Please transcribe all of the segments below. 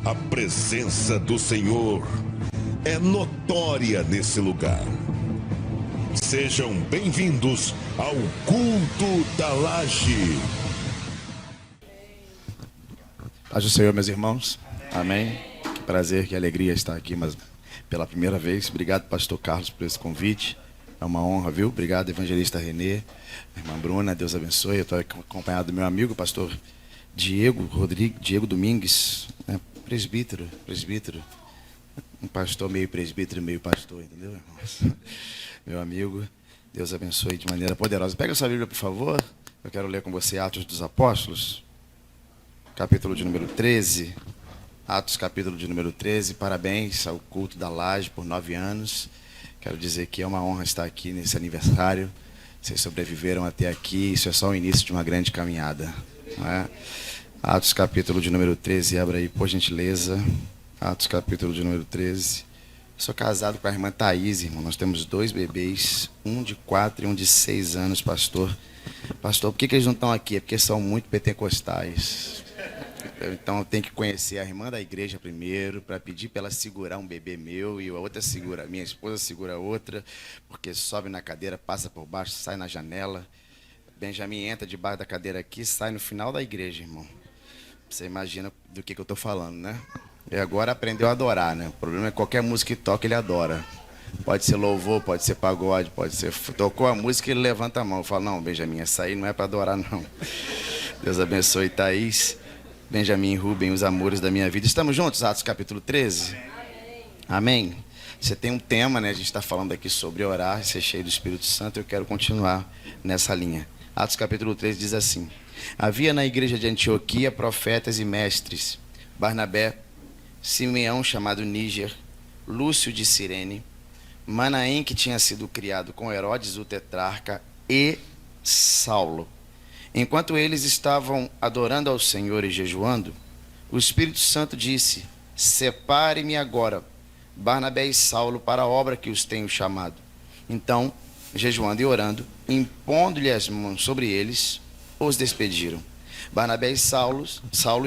A presença do Senhor é notória nesse lugar. Sejam bem-vindos ao Culto da Laje. Paz do Senhor, meus irmãos. Amém. Que prazer, que alegria estar aqui mas pela primeira vez. Obrigado, pastor Carlos, por esse convite. É uma honra, viu? Obrigado, evangelista Renê, irmã Bruna, Deus abençoe. Eu estou acompanhado do meu amigo, pastor Diego Domingues, né? Presbítero. Um pastor meio presbítero, meio pastor, entendeu, irmãos? Meu amigo, Deus abençoe de maneira poderosa. Pega a sua Bíblia, por favor. Eu quero ler com você Atos dos Apóstolos, capítulo de número 13. Atos, capítulo de número 13. Parabéns ao Culto da Laje por 9 anos. Quero dizer que é uma honra estar aqui nesse aniversário. Vocês sobreviveram até aqui. Isso é só o início de uma grande caminhada, não é? Atos, capítulo de número 13. Abra aí, por gentileza. Atos, capítulo de número 13. Sou casado com a irmã Thaís, irmão. Nós temos 2 bebês, um de 4 e um de 6 anos, pastor. Pastor, por que eles não estão aqui? É porque são muito pentecostais. Então eu tenho que conhecer a irmã da igreja primeiro, para pedir para ela segurar um bebê meu, e a outra segura, minha esposa segura a outra, porque sobe na cadeira, passa por baixo, sai na janela. Benjamin entra debaixo da cadeira aqui, sai no final da igreja, irmão. Você imagina do que eu estou falando, né? E agora aprendeu a adorar, né? O problema é que qualquer música que toca, ele adora. Pode ser louvor, pode ser pagode, pode ser... Tocou a música, ele levanta a mão. Eu falo, não, Benjamin, essa aí não é para adorar, não. Deus abençoe, Thaís, Benjamin e Rubem, os amores da minha vida. Estamos juntos, Atos capítulo 13? Amém? Você tem um tema, né? A gente está falando aqui sobre orar, ser cheio do Espírito Santo. Eu quero continuar nessa linha. Atos capítulo 13 diz assim: havia na igreja de Antioquia profetas e mestres: Barnabé, Simeão chamado Níger, Lúcio de Cirene, Manaém, que tinha sido criado com Herodes o tetrarca, e Saulo. Enquanto eles estavam adorando ao Senhor e jejuando, o Espírito Santo disse: separe-me agora Barnabé e Saulo para a obra que os tenho chamado. Então, jejuando e orando, impondo-lhe as mãos sobre eles, os despediram. Barnabé e Saulo,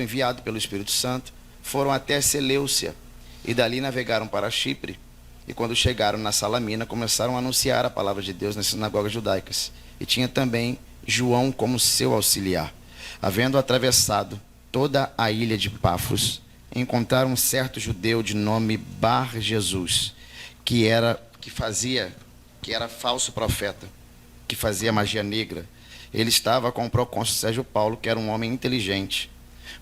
enviado pelo Espírito Santo, foram até Seleucia, e dali navegaram para Chipre. E quando chegaram na Salamina, começaram a anunciar a palavra de Deus nas sinagogas judaicas. E tinha também João como seu auxiliar. Havendo atravessado toda a ilha de Pafos, encontraram um certo judeu de nome Bar-Jesus, que era falso profeta, que fazia magia negra. Ele estava com o procônsul Sérgio Paulo, que era um homem inteligente.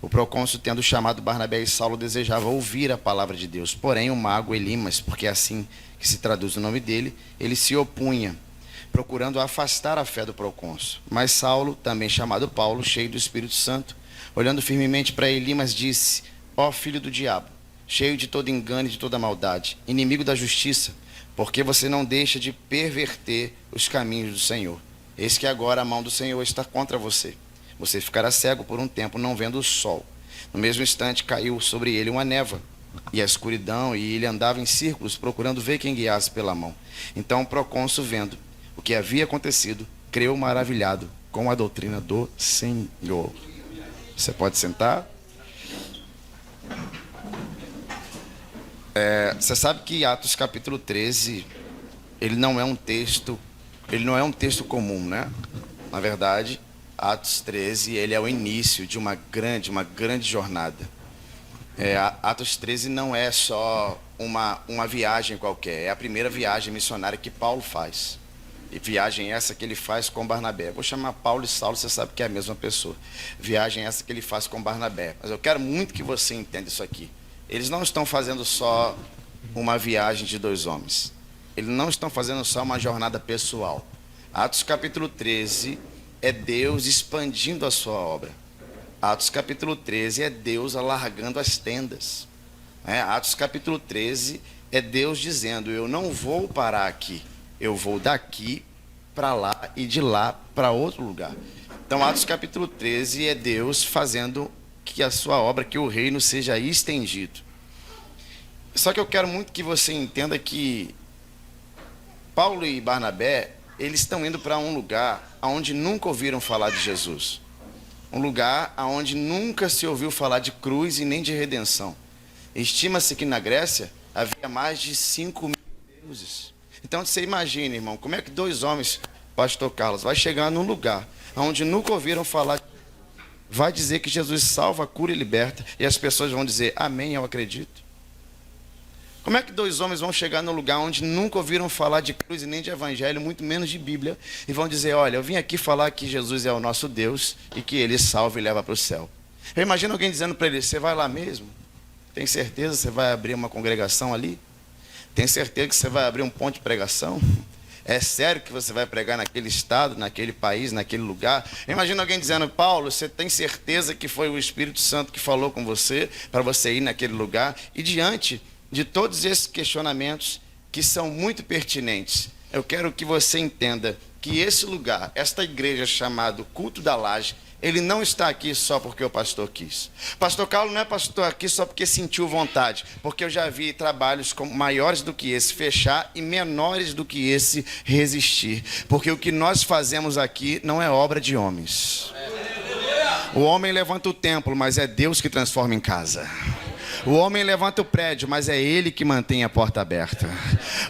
O procônsul, tendo chamado Barnabé e Saulo, desejava ouvir a palavra de Deus. Porém, o mago Elimas, porque é assim que se traduz o nome dele, ele se opunha, procurando afastar a fé do procônsul. Mas Saulo, também chamado Paulo, cheio do Espírito Santo, olhando firmemente para Elimas, disse: ó filho do diabo, cheio de todo engano e de toda maldade, inimigo da justiça, porque você não deixa de perverter os caminhos do Senhor. Eis que agora a mão do Senhor está contra você. Você ficará cego por um tempo, não vendo o sol. No mesmo instante caiu sobre ele uma névoa e a escuridão, e ele andava em círculos, procurando ver quem guiasse pela mão. Então o procônsul, vendo o que havia acontecido, creu maravilhado com a doutrina do Senhor. Você pode sentar? Você sabe que Atos capítulo 13, ele não é um texto comum, né? Na verdade, Atos 13, ele é o início de uma grande jornada. Atos 13 não é só uma viagem qualquer, é a primeira viagem missionária que Paulo faz. E viagem essa que ele faz com Barnabé. Vou chamar Paulo e Saulo, você sabe que é a mesma pessoa. Viagem essa que ele faz com Barnabé. Mas eu quero muito que você entenda isso aqui. Eles não estão fazendo só uma viagem de 2 homens. Eles não estão fazendo só uma jornada pessoal. Atos capítulo 13 é Deus expandindo a sua obra. Atos capítulo 13 é Deus alargando as tendas. Atos capítulo 13 é Deus dizendo: eu não vou parar aqui. Eu vou daqui para lá e de lá para outro lugar. Então, Atos capítulo 13 é Deus fazendo que a sua obra, que o reino seja estendido. Só que eu quero muito que você entenda que Paulo e Barnabé, eles estão indo para um lugar onde nunca ouviram falar de Jesus. Um lugar onde nunca se ouviu falar de cruz e nem de redenção. Estima-se que na Grécia havia mais de 5.000 deuses. Então você imagina, irmão, como é que 2 homens, pastor Carlos, vai chegar num lugar onde nunca ouviram falar, vai dizer que Jesus salva, cura e liberta, e as pessoas vão dizer, amém, eu acredito. Como é que 2 homens vão chegar num lugar onde nunca ouviram falar de cruz e nem de evangelho, muito menos de Bíblia, e vão dizer, olha, eu vim aqui falar que Jesus é o nosso Deus e que Ele salva e leva para o céu. Eu imagino alguém dizendo para ele, você vai lá mesmo? Tem certeza que você vai abrir uma congregação ali? Tem certeza que você vai abrir um ponto de pregação? É sério que você vai pregar naquele estado, naquele país, naquele lugar? Imagina alguém dizendo, Paulo, você tem certeza que foi o Espírito Santo que falou com você para você ir naquele lugar? E diante de todos esses questionamentos que são muito pertinentes, eu quero que você entenda que esse lugar, esta igreja chamada Culto da Laje, ele não está aqui só porque o pastor quis. Pastor Carlos não é pastor aqui só porque sentiu vontade, porque eu já vi trabalhos maiores do que esse fechar e menores do que esse resistir. Porque o que nós fazemos aqui não é obra de homens. O homem levanta o templo, mas é Deus que transforma em casa. O homem levanta o prédio, mas é Ele que mantém a porta aberta.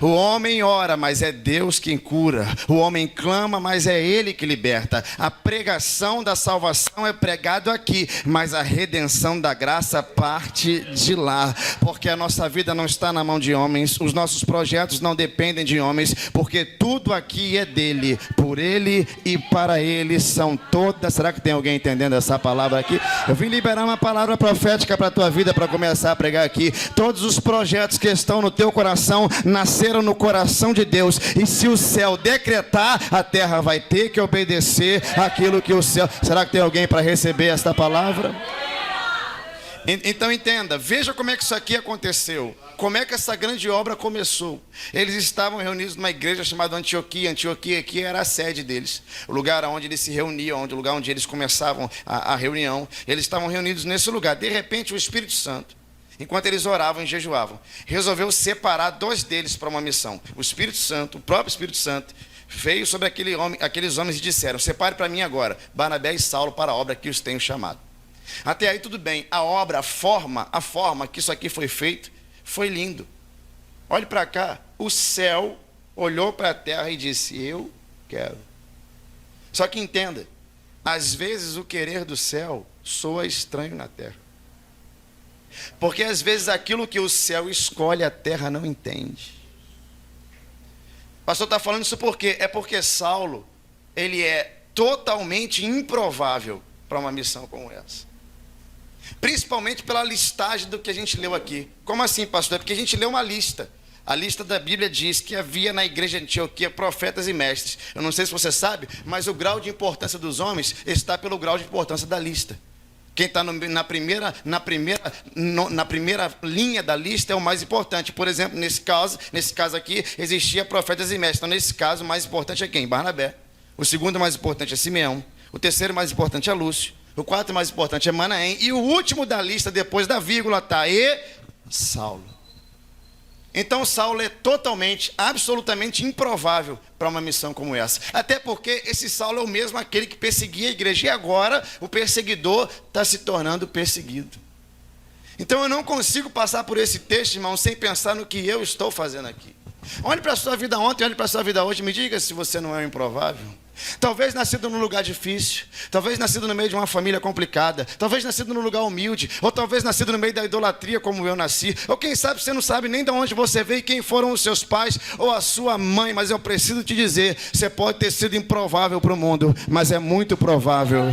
O homem ora, mas é Deus quem cura. O homem clama, mas é Ele que liberta. A pregação da salvação é pregado aqui, mas a redenção da graça parte de lá. Porque a nossa vida não está na mão de homens, os nossos projetos não dependem de homens, porque tudo aqui é dele, por Ele e para Ele são todas. Será que tem alguém entendendo essa palavra aqui? Eu vim liberar uma palavra profética para a tua vida, para começar a pregar aqui. Todos os projetos que estão no teu coração nasceram no coração de Deus, e se o céu decretar, a terra vai ter que obedecer aquilo que o céu... Será que tem alguém para receber esta palavra? Então entenda, veja como é que isso aqui aconteceu, como é que essa grande obra começou. Eles estavam reunidos numa igreja chamada Antioquia. Antioquia aqui era a sede deles, o lugar onde eles se reuniam, o lugar onde eles começavam a reunião. Eles estavam reunidos nesse lugar. De repente o Espírito Santo, enquanto eles oravam e jejuavam, resolveu separar 2 deles para uma missão. O Espírito Santo, o próprio Espírito Santo, veio sobre aqueles homens e disseram, separe para mim agora Barnabé e Saulo para a obra que os tenho chamado. Até aí tudo bem, a obra, a forma que isso aqui foi feito, foi lindo. Olhe para cá, o céu olhou para a terra e disse, eu quero. Só que entenda, às vezes o querer do céu soa estranho na terra. Porque às vezes aquilo que o céu escolhe, a terra não entende. O pastor está falando isso por quê? É porque Saulo, ele é totalmente improvável para uma missão como essa. Principalmente pela listagem do que a gente leu aqui. Como assim, pastor? É porque a gente leu uma lista. A lista da Bíblia diz que havia na igreja de Antioquia profetas e mestres. Eu não sei se você sabe, mas o grau de importância dos homens está pelo grau de importância da lista. Quem está na primeira linha da lista é o mais importante. Por exemplo, nesse caso aqui, existia profetas e mestres. Então, nesse caso, o mais importante é quem? Barnabé. O segundo mais importante é Simeão. O terceiro mais importante é Lúcio. O quarto mais importante é Manaém. E o último da lista, depois da vírgula, está Saulo. Então Saulo é totalmente, absolutamente improvável para uma missão como essa. Até porque esse Saulo é o mesmo aquele que perseguia a igreja. E agora o perseguidor está se tornando perseguido. Então eu não consigo passar por esse texto, irmão, sem pensar no que eu estou fazendo aqui. Olhe para a sua vida ontem, olhe para a sua vida hoje. Me diga se você não é um improvável. Talvez nascido num lugar difícil, talvez nascido no meio de uma família complicada, talvez nascido num lugar humilde, ou talvez nascido no meio da idolatria como eu nasci, ou quem sabe você não sabe nem de onde você veio, quem foram os seus pais ou a sua mãe, mas eu preciso te dizer, você pode ter sido improvável para o mundo, mas é muito provável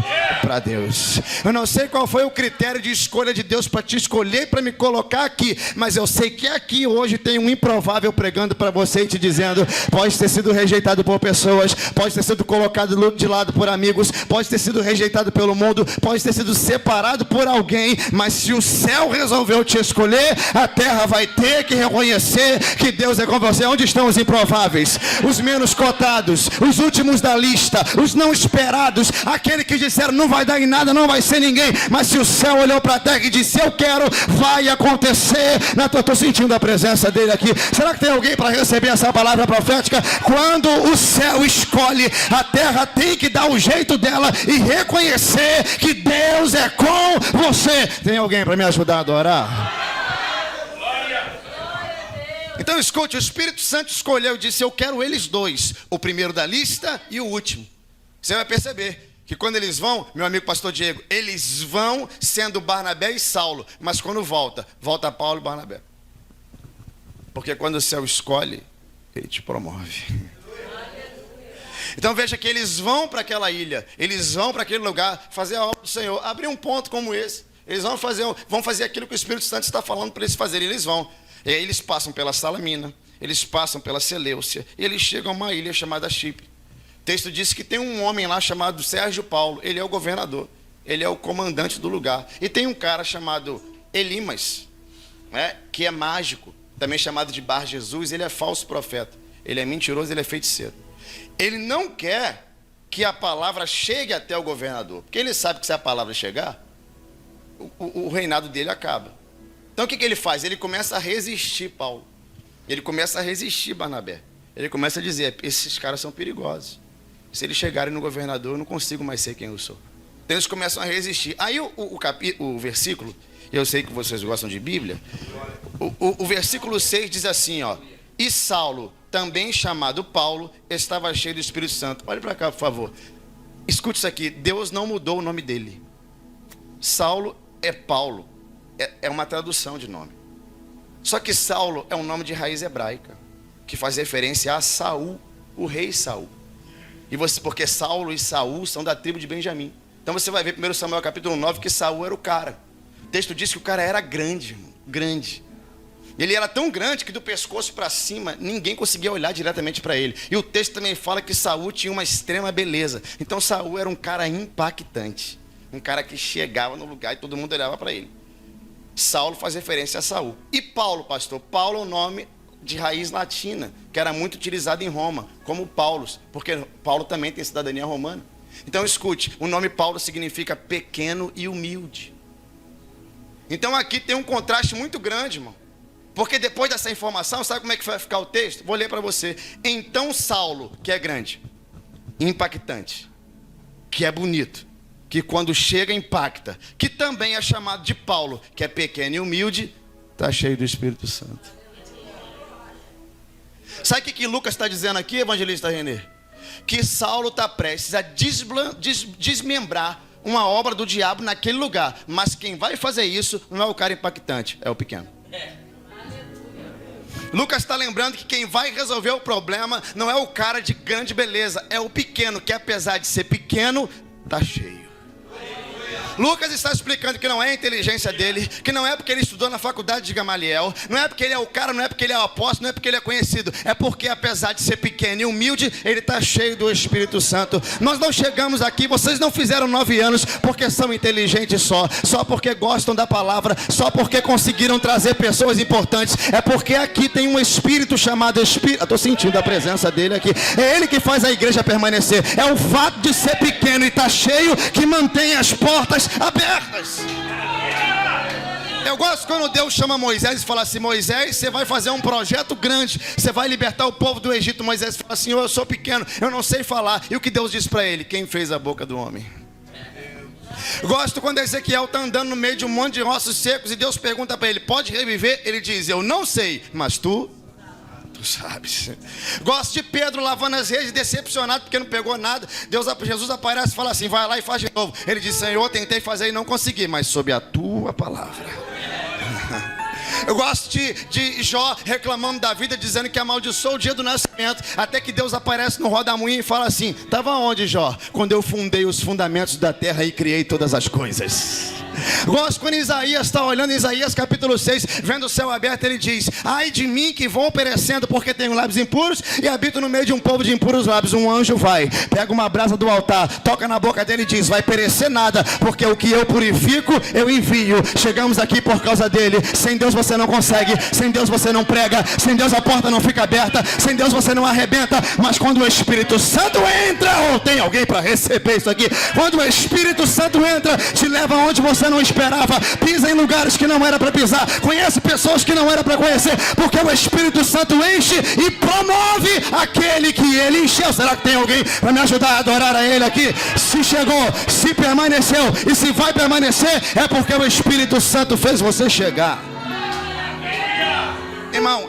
para Deus. Eu não sei qual foi o critério de escolha de Deus para te escolher, para me colocar aqui, mas eu sei que aqui hoje tem um improvável pregando para você e te dizendo, pode ter sido rejeitado por pessoas, pode ter sido colocado de lado por amigos, pode ter sido rejeitado pelo mundo, pode ter sido separado por alguém, mas se o céu resolveu te escolher, a terra vai ter que reconhecer que Deus é com você. Onde estão os improváveis? Os menos cotados, os últimos da lista, os não esperados, aquele que disseram não vai dar em nada, não vai ser ninguém, mas se o céu olhou para a terra e disse eu quero, vai acontecer. Estou sentindo a presença dele aqui. Será que tem alguém para receber essa palavra profética? Quando o céu escolhe, a terra tem que dar o jeito dela e reconhecer que Deus é com você. Tem alguém para me ajudar a adorar? Então escute, o Espírito Santo escolheu e disse: eu quero eles dois, o primeiro da lista e o último. Você vai perceber que quando eles vão, meu amigo pastor Diego, eles vão sendo Barnabé e Saulo, mas quando volta Paulo e Barnabé. Porque quando o céu escolhe, ele te promove. Então veja que eles vão para aquela ilha, eles vão para aquele lugar fazer a obra do Senhor, abrir um ponto como esse. Eles vão fazer aquilo que o Espírito Santo está falando para eles fazerem. Eles vão, e aí eles passam pela Salamina, eles passam pela Seleucia, e eles chegam a uma ilha chamada Chipre. O texto diz que tem um homem lá chamado Sérgio Paulo, ele é o governador, ele é o comandante do lugar. E tem um cara chamado Elimas, né, que é mágico, também chamado de Bar Jesus. Ele é falso profeta, ele é mentiroso, ele é feiticeiro. Ele não quer que a palavra chegue até o governador, porque ele sabe que se a palavra chegar, o reinado dele acaba. Então o que ele faz? Ele começa a resistir Paulo, ele começa a resistir Barnabé, ele começa a dizer: esses caras são perigosos, se eles chegarem no governador, eu não consigo mais ser quem eu sou. Então eles começam a resistir. Aí o versículo, eu sei que vocês gostam de Bíblia, o versículo 6 diz assim, ó: e Saulo, também chamado Paulo, estava cheio do Espírito Santo. Olhe para cá, por favor. Escute isso aqui. Deus não mudou o nome dele. Saulo é Paulo. É uma tradução de nome. Só que Saulo é um nome de raiz hebraica, que faz referência a Saul, o rei Saul. Porque Saulo e Saul são da tribo de Benjamim. Então você vai ver 1 Samuel capítulo 9 que Saul era o cara. O texto diz que o cara era grande, irmão, grande. Ele era tão grande que do pescoço para cima ninguém conseguia olhar diretamente para ele. E o texto também fala que Saul tinha uma extrema beleza. Então Saul era um cara impactante, um cara que chegava no lugar e todo mundo olhava para ele. Saulo faz referência a Saul. E Paulo, pastor? Paulo é um nome de raiz latina, que era muito utilizado em Roma, como Paulos, porque Paulo também tem cidadania romana. Então escute, o nome Paulo significa pequeno e humilde. Então aqui tem um contraste muito grande, irmão. Porque depois dessa informação, sabe como é que vai ficar o texto? Vou ler para você. Então Saulo, que é grande, impactante, que é bonito, que quando chega impacta, que também é chamado de Paulo, que é pequeno e humilde, está cheio do Espírito Santo. Sabe o que Lucas está dizendo aqui, evangelista Renê? Que Saulo está prestes a desmembrar uma obra do diabo naquele lugar. Mas quem vai fazer isso não é o cara impactante, é o pequeno. Lucas está lembrando que quem vai resolver o problema não é o cara de grande beleza, é o pequeno, que apesar de ser pequeno, está cheio. Lucas está explicando que não é a inteligência dele, que não é porque ele estudou na faculdade de Gamaliel, não é porque ele é o cara, não é porque ele é o apóstolo, não é porque ele é conhecido, é porque apesar de ser pequeno e humilde, ele está cheio do Espírito Santo. Nós não chegamos aqui, vocês não fizeram 9 anos porque são inteligentes só porque gostam da palavra, só porque conseguiram trazer pessoas importantes, é porque aqui tem um Espírito chamado Espírito. Eu estou sentindo a presença dele aqui, é ele que faz a igreja permanecer, é o fato de ser pequeno e estar cheio que mantém as portas abertas. Eu gosto quando Deus chama Moisés e fala assim: Moisés, você vai fazer um projeto grande, você vai libertar o povo do Egito. Moisés fala assim: eu sou pequeno, eu não sei falar. E o que Deus diz para ele? Quem fez a boca do homem? Gosto quando Ezequiel está andando no meio de um monte de ossos secos e Deus pergunta para ele: pode reviver? Ele diz: eu não sei, mas tu sabes. Gosto de Pedro lavando as redes, decepcionado porque não pegou nada. Jesus aparece e fala assim: vai lá e faz de novo. Ele diz: Senhor, tentei fazer e não consegui, mas sob a tua palavra. Eu gosto de Jó reclamando da vida, dizendo que amaldiçoou o dia do nascimento, até que Deus aparece no rodamuinho e fala assim: estava onde, Jó? Quando eu fundei os fundamentos da terra e criei todas as coisas. Gosto quando Isaías está olhando, Isaías capítulo 6, vendo o céu aberto, ele diz: ai de mim que vou perecendo, porque tenho lábios impuros e habito no meio de um povo de impuros lábios. Um anjo vai, pega uma brasa do altar, toca na boca dele e diz: vai perecer nada, porque o que eu purifico, eu envio. Chegamos aqui por causa dele. Sem Deus você não consegue, sem Deus você não prega, sem Deus a porta não fica aberta, sem Deus você não arrebenta. Mas quando o Espírito Santo entra, ou tem alguém para receber isso aqui, quando o Espírito Santo entra, te leva aonde você não esperava, pisa em lugares que não era para pisar, conhece pessoas que não era para conhecer, porque o Espírito Santo enche e promove aquele que ele encheu. Será que tem alguém para me ajudar a adorar a ele aqui? Se chegou, se permaneceu e se vai permanecer, é porque o Espírito Santo fez você chegar. Irmão,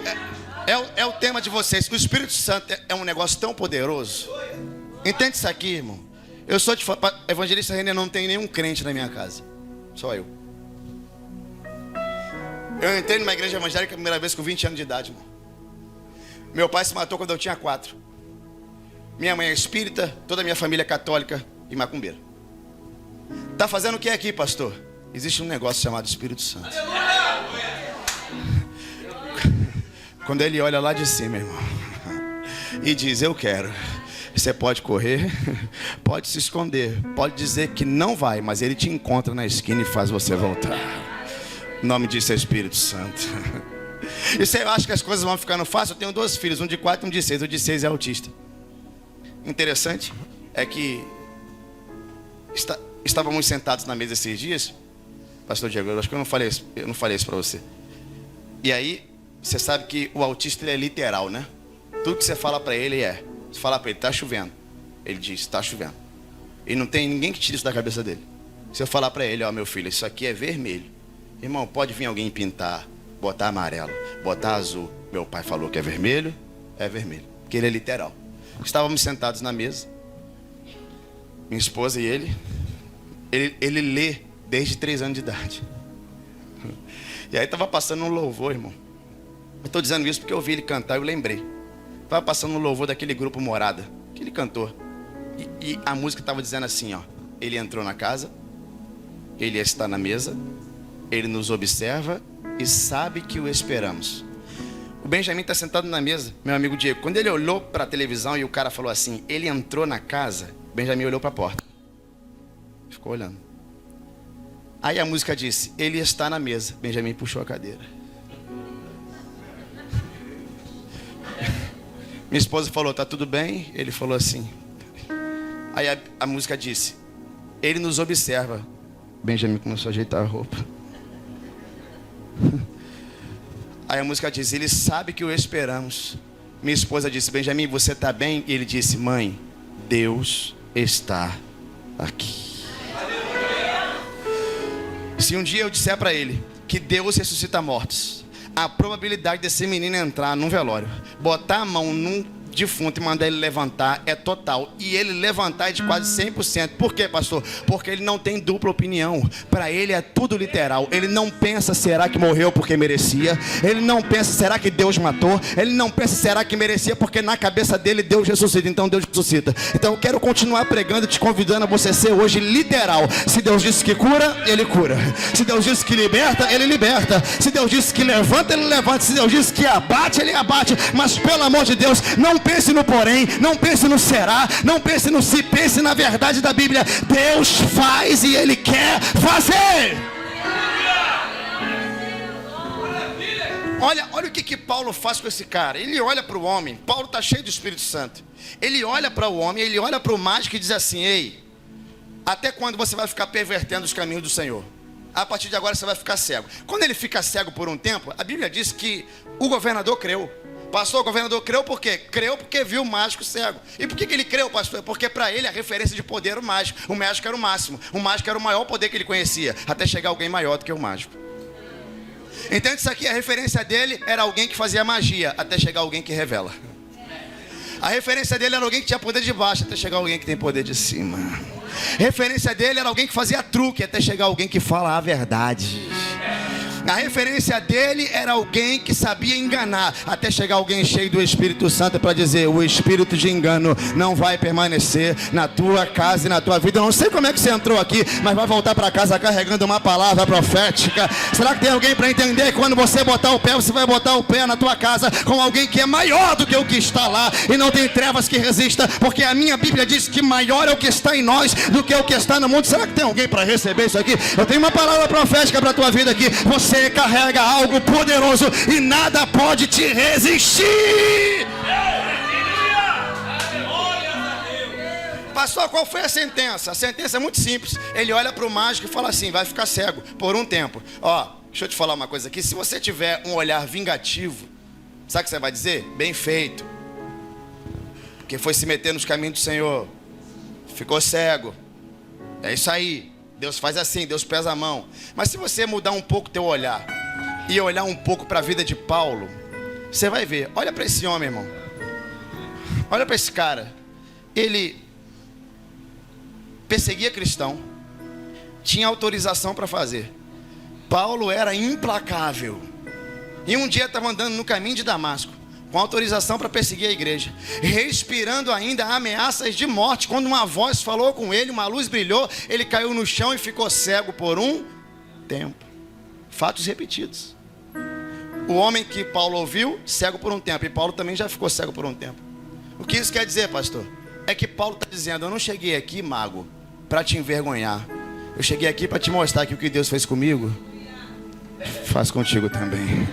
É o tema de vocês. O Espírito Santo é um negócio tão poderoso. Entende isso aqui, irmão? Eu sou evangelista René, não tem nenhum crente na minha casa. Só eu. Eu entrei numa igreja evangélica a primeira vez com 20 anos de idade, irmão. Meu pai se matou quando eu tinha 4. Minha mãe é espírita, toda a minha família é católica e macumbeira. Tá fazendo o que aqui, pastor? Existe um negócio chamado Espírito Santo. Quando ele olha lá de cima, irmão, e diz, eu quero. Você pode correr, pode se esconder, pode dizer que não vai, mas ele te encontra na esquina e faz você voltar. O nome disso é Espírito Santo. E você acha que as coisas vão ficando fáceis? Eu tenho 2 filhos, um de 4 e um de 6. O de 6 é autista. Interessante é que estávamos sentados na mesa esses dias. Pastor Diego, eu acho que eu não falei isso para você. E aí, você sabe que o autista ele é literal, né? Tudo que você fala para ele é. Você fala para ele, tá chovendo. Ele diz, tá chovendo. E não tem ninguém que tire isso da cabeça dele. Se eu falar para ele, ó, meu filho, isso aqui é vermelho. Irmão, pode vir alguém pintar, botar amarelo, botar azul. Meu pai falou que é vermelho, porque ele é literal. Estávamos sentados na mesa, minha esposa e ele lê desde 3 anos de idade. E aí estava passando um louvor, irmão. Eu estou dizendo isso porque eu ouvi ele cantar e eu lembrei. Estava passando um louvor daquele grupo Morada, que ele cantou. E a música estava dizendo assim, ó. Ele entrou na casa, ele está na mesa, ele nos observa e sabe que o esperamos. O Benjamin está sentado na mesa, meu amigo Diego. Quando ele olhou para a televisão e o cara falou assim, ele entrou na casa, Benjamin olhou para a porta. Ficou olhando. Aí a música disse, ele está na mesa. Benjamin puxou a cadeira. Minha esposa falou, tá tudo bem? Ele falou assim. Aí a música disse, ele nos observa. Benjamin começou a ajeitar a roupa. Aí a música diz, ele sabe que o esperamos. Minha esposa disse, Benjamin, você está bem? E ele disse, mãe, Deus está aqui. Se um dia eu disser para ele que Deus ressuscita mortos, a probabilidade desse menino entrar num velório, botar a mão num defunto e mandar ele levantar é total. E ele levantar é de quase 100%. Por quê, pastor? Porque ele não tem dupla opinião. Para ele é tudo literal. Ele não pensa, será que morreu porque merecia? Ele não pensa, será que Deus matou? Ele não pensa, será que merecia? Porque na cabeça dele Deus ressuscita. Então Deus ressuscita. Então eu quero continuar pregando, te convidando a você ser hoje literal. Se Deus disse que cura, Ele cura. Se Deus disse que liberta, Ele liberta. Se Deus disse que levanta, Ele levanta. Se Deus disse que abate, Ele abate. Mas pelo amor de Deus, não pense no porém, não pense no será, não pense no se, pense na verdade da Bíblia. Deus faz e Ele quer fazer. Olha o que Paulo faz com esse cara. Ele olha para o homem. Paulo está cheio do Espírito Santo. Ele olha para o homem, ele olha para o mágico e diz assim, ei, até quando você vai ficar pervertendo os caminhos do Senhor? A partir de agora você vai ficar cego. Quando ele fica cego por um tempo, a Bíblia diz que o governador creu. Pastor, o governador creu por quê? Creu porque viu o mágico cego. E por que ele creu, pastor? Porque para ele a referência de poder era o mágico. O mágico era o máximo. O mágico era o maior poder que ele conhecia. Até chegar alguém maior do que o mágico. Então isso aqui, a referência dele era alguém que fazia magia. Até chegar alguém que revela. A referência dele era alguém que tinha poder de baixo. Até chegar alguém que tem poder de cima. A referência dele era alguém que fazia truque. Até chegar alguém que fala a verdade. A referência dele era alguém que sabia enganar, até chegar alguém cheio do Espírito Santo para dizer, o espírito de engano não vai permanecer na tua casa e na tua vida. Eu não sei como é que você entrou aqui, mas vai voltar para casa carregando uma palavra profética. Será que tem alguém para entender que quando você botar o pé, você vai botar o pé na tua casa com alguém que é maior do que o que está lá, e não tem trevas que resista, porque a minha Bíblia diz que maior é o que está em nós do que o que está no mundo. Será que tem alguém para receber isso aqui? Eu tenho uma palavra profética para a tua vida aqui. Você carrega algo poderoso e nada pode te resistir. Pastor, qual foi a sentença? A sentença é muito simples. Ele olha para o mágico e fala assim, vai ficar cego por um tempo. Ó, deixa eu te falar uma coisa aqui. Se você tiver um olhar vingativo, sabe o que você vai dizer? Bem feito. Porque foi se meter nos caminhos do Senhor. Ficou cego. É isso aí. Deus faz assim, Deus pesa a mão. Mas se você mudar um pouco o teu olhar e olhar um pouco para a vida de Paulo, Você vai ver. Olha para esse homem, irmão. Olha para esse cara. Ele perseguia cristão. Tinha autorização para fazer. Paulo era implacável. E um dia estava andando no caminho de Damasco, com autorização para perseguir a igreja, respirando ainda ameaças de morte, quando uma voz falou com ele, uma luz brilhou, ele caiu no chão e ficou cego por um tempo. Fatos repetidos. O homem que Paulo ouviu, cego por um tempo, e Paulo também já ficou cego por um tempo. O que isso quer dizer, pastor? É que Paulo está dizendo: eu não cheguei aqui, mago, para te envergonhar. Eu cheguei aqui para te mostrar que o que Deus fez comigo, faz contigo também.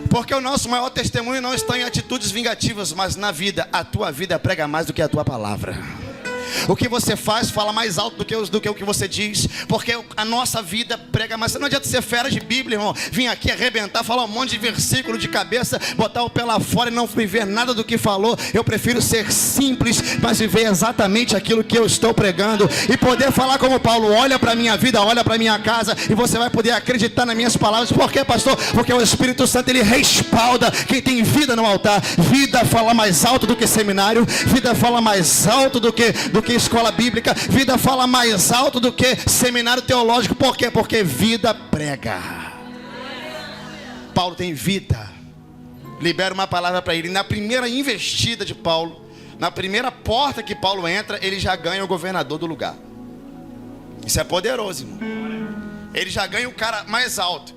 Porque o nosso maior testemunho não está em atitudes vingativas, mas na vida. A tua vida prega mais do que a tua palavra. O que você faz fala mais alto do que o que você diz. Porque a nossa vida prega mais. Não adianta ser fera de Bíblia, irmão. Vim aqui arrebentar, falar um monte de versículo de cabeça, botar o pé lá fora e não viver nada do que falou. Eu prefiro ser simples, mas viver exatamente aquilo que eu estou pregando. E poder falar como Paulo: olha para a minha vida, olha para a minha casa, e você vai poder acreditar nas minhas palavras. Por quê, pastor? Porque o Espírito Santo, ele respalda quem tem vida no altar. Vida fala mais alto do que seminário. Vida fala mais alto do que escola bíblica. Vida fala mais alto do que seminário teológico. Por quê? Porque vida prega. Paulo tem vida. Libera uma palavra para ele. Na primeira investida de Paulo, na primeira porta que Paulo entra, ele já ganha o governador do lugar. Isso é poderoso, irmão. Ele já ganha o cara mais alto.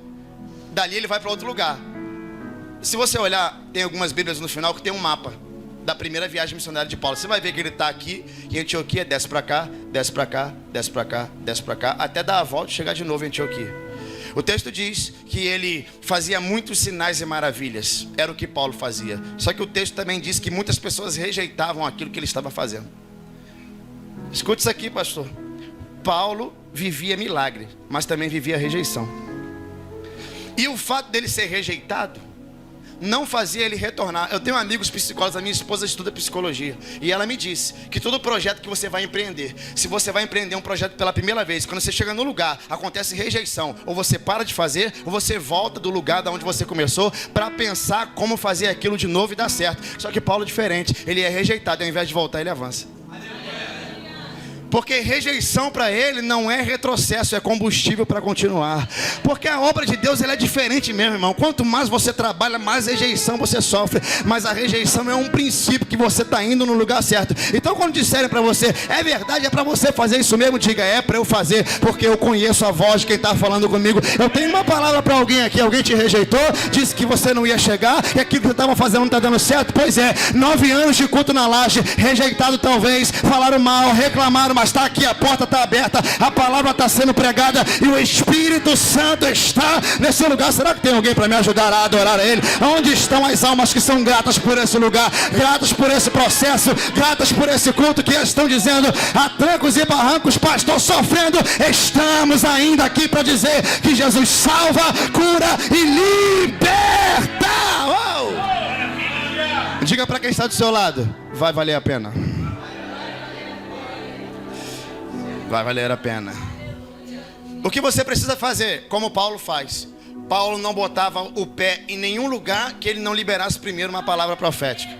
Dali ele vai para outro lugar. Se você olhar, tem algumas bíblias no final que tem um mapa da primeira viagem missionária de Paulo. Você vai ver que ele está aqui em Antioquia, desce para cá, desce para cá, desce para cá, desce para cá, até dar a volta e chegar de novo em Antioquia. O texto diz que ele fazia muitos sinais e maravilhas. Era o que Paulo fazia. Só que o texto também diz que muitas pessoas rejeitavam aquilo que ele estava fazendo. Escute isso aqui, pastor. Paulo vivia milagre, mas também vivia rejeição. E o fato dele ser rejeitado não fazia ele retornar. Eu tenho amigos psicólogos, a minha esposa estuda psicologia, e ela me disse que todo projeto que você vai empreender, se você vai empreender um projeto pela primeira vez, quando você chega no lugar, acontece rejeição, ou você para de fazer, ou você volta do lugar da onde você começou, para pensar como fazer aquilo de novo e dar certo. Só que Paulo é diferente, ele é rejeitado, ao invés de voltar ele avança. Porque rejeição para ele não é retrocesso, é combustível para continuar. Porque a obra de Deus, ela é diferente mesmo, irmão. Quanto mais você trabalha, mais rejeição você sofre. Mas a rejeição é um princípio que você está indo no lugar certo. Então quando disserem para você: é verdade, é para você fazer isso mesmo, diga: é para eu fazer, porque eu conheço a voz de quem está falando comigo. Eu tenho uma palavra para alguém aqui. Alguém te rejeitou, disse que você não ia chegar, e aquilo que você estava fazendo não está dando certo. Pois é, 9 anos de culto na laje, rejeitado talvez, falaram mal, reclamaram, mas está aqui, a porta está aberta, a palavra está sendo pregada, e o Espírito Santo está nesse lugar. Será que tem alguém para me ajudar a adorar a Ele? Onde estão as almas que são gratas por esse lugar, gratas por esse processo, gratas por esse culto, que estão dizendo: a trancos e barrancos, pastor, sofrendo, estamos ainda aqui para dizer que Jesus salva, cura e liberta. Oh! Diga para quem está do seu lado: vai valer a pena. Vai valer a pena. O que você precisa fazer, como Paulo faz? Paulo não botava o pé em nenhum lugar que ele não liberasse primeiro uma palavra profética.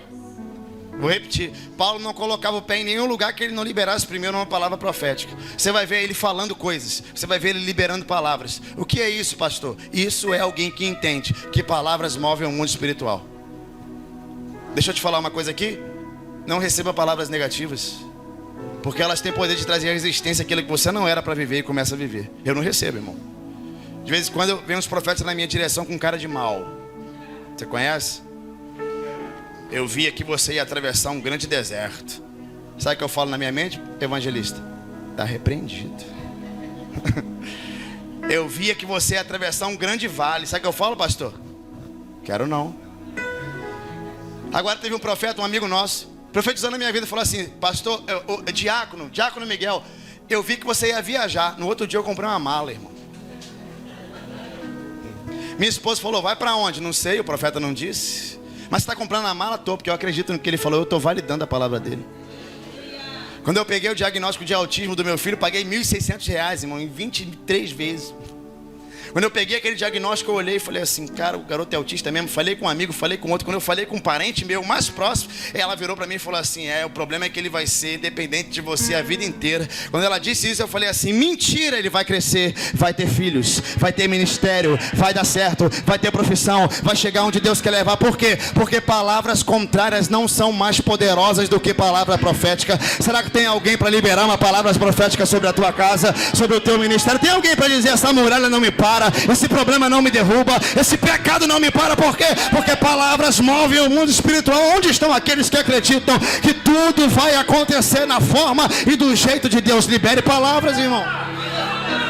Vou repetir: Paulo não colocava o pé em nenhum lugar que ele não liberasse primeiro uma palavra profética. Você vai ver ele falando coisas, você vai ver ele liberando palavras. O que é isso, pastor? Isso é alguém que entende que palavras movem o mundo espiritual. Deixa eu te falar uma coisa aqui: não receba palavras negativas, porque elas têm poder de trazer resistência àquilo que você não era para viver e começa a viver. Eu não recebo, irmão. De vez em quando vem uns profetas na minha direção com cara de mal. Você conhece? Eu via que você ia atravessar um grande deserto. Sabe o que eu falo na minha mente, evangelista? Está repreendido. Eu via que você ia atravessar um grande vale. Sabe o que eu falo, pastor? Quero não. Agora teve um profeta, um amigo nosso, profetizando na minha vida, falou assim: pastor, diácono Miguel, eu vi que você ia viajar. No outro dia eu comprei uma mala, irmão. Minha esposa falou: vai para onde? Não sei, o profeta não disse. Mas você está comprando a mala? Tô, porque eu acredito no que ele falou, eu estou validando a palavra dele. Quando eu peguei o diagnóstico de autismo do meu filho, paguei R$ 1.600, irmão, em 23 vezes. Quando eu peguei aquele diagnóstico, eu olhei e falei assim, cara, o garoto é autista mesmo. Falei com um amigo, falei com outro. Quando eu falei com um parente meu mais próximo, ela virou pra mim e falou assim, o problema é que ele vai ser dependente de você a vida inteira. Quando ela disse isso, eu falei assim, mentira, ele vai crescer, vai ter filhos, vai ter ministério, vai dar certo, vai ter profissão, vai chegar onde Deus quer levar. Por quê? Porque palavras contrárias não são mais poderosas do que palavra profética. Será que tem alguém para liberar uma palavra profética sobre a tua casa, sobre o teu ministério? Tem alguém para dizer, essa muralha não me para, esse problema não me derruba, esse pecado não me para? Por quê? Porque palavras movem o mundo espiritual. Onde estão aqueles que acreditam que tudo vai acontecer na forma e do jeito de Deus? Libere palavras, irmão.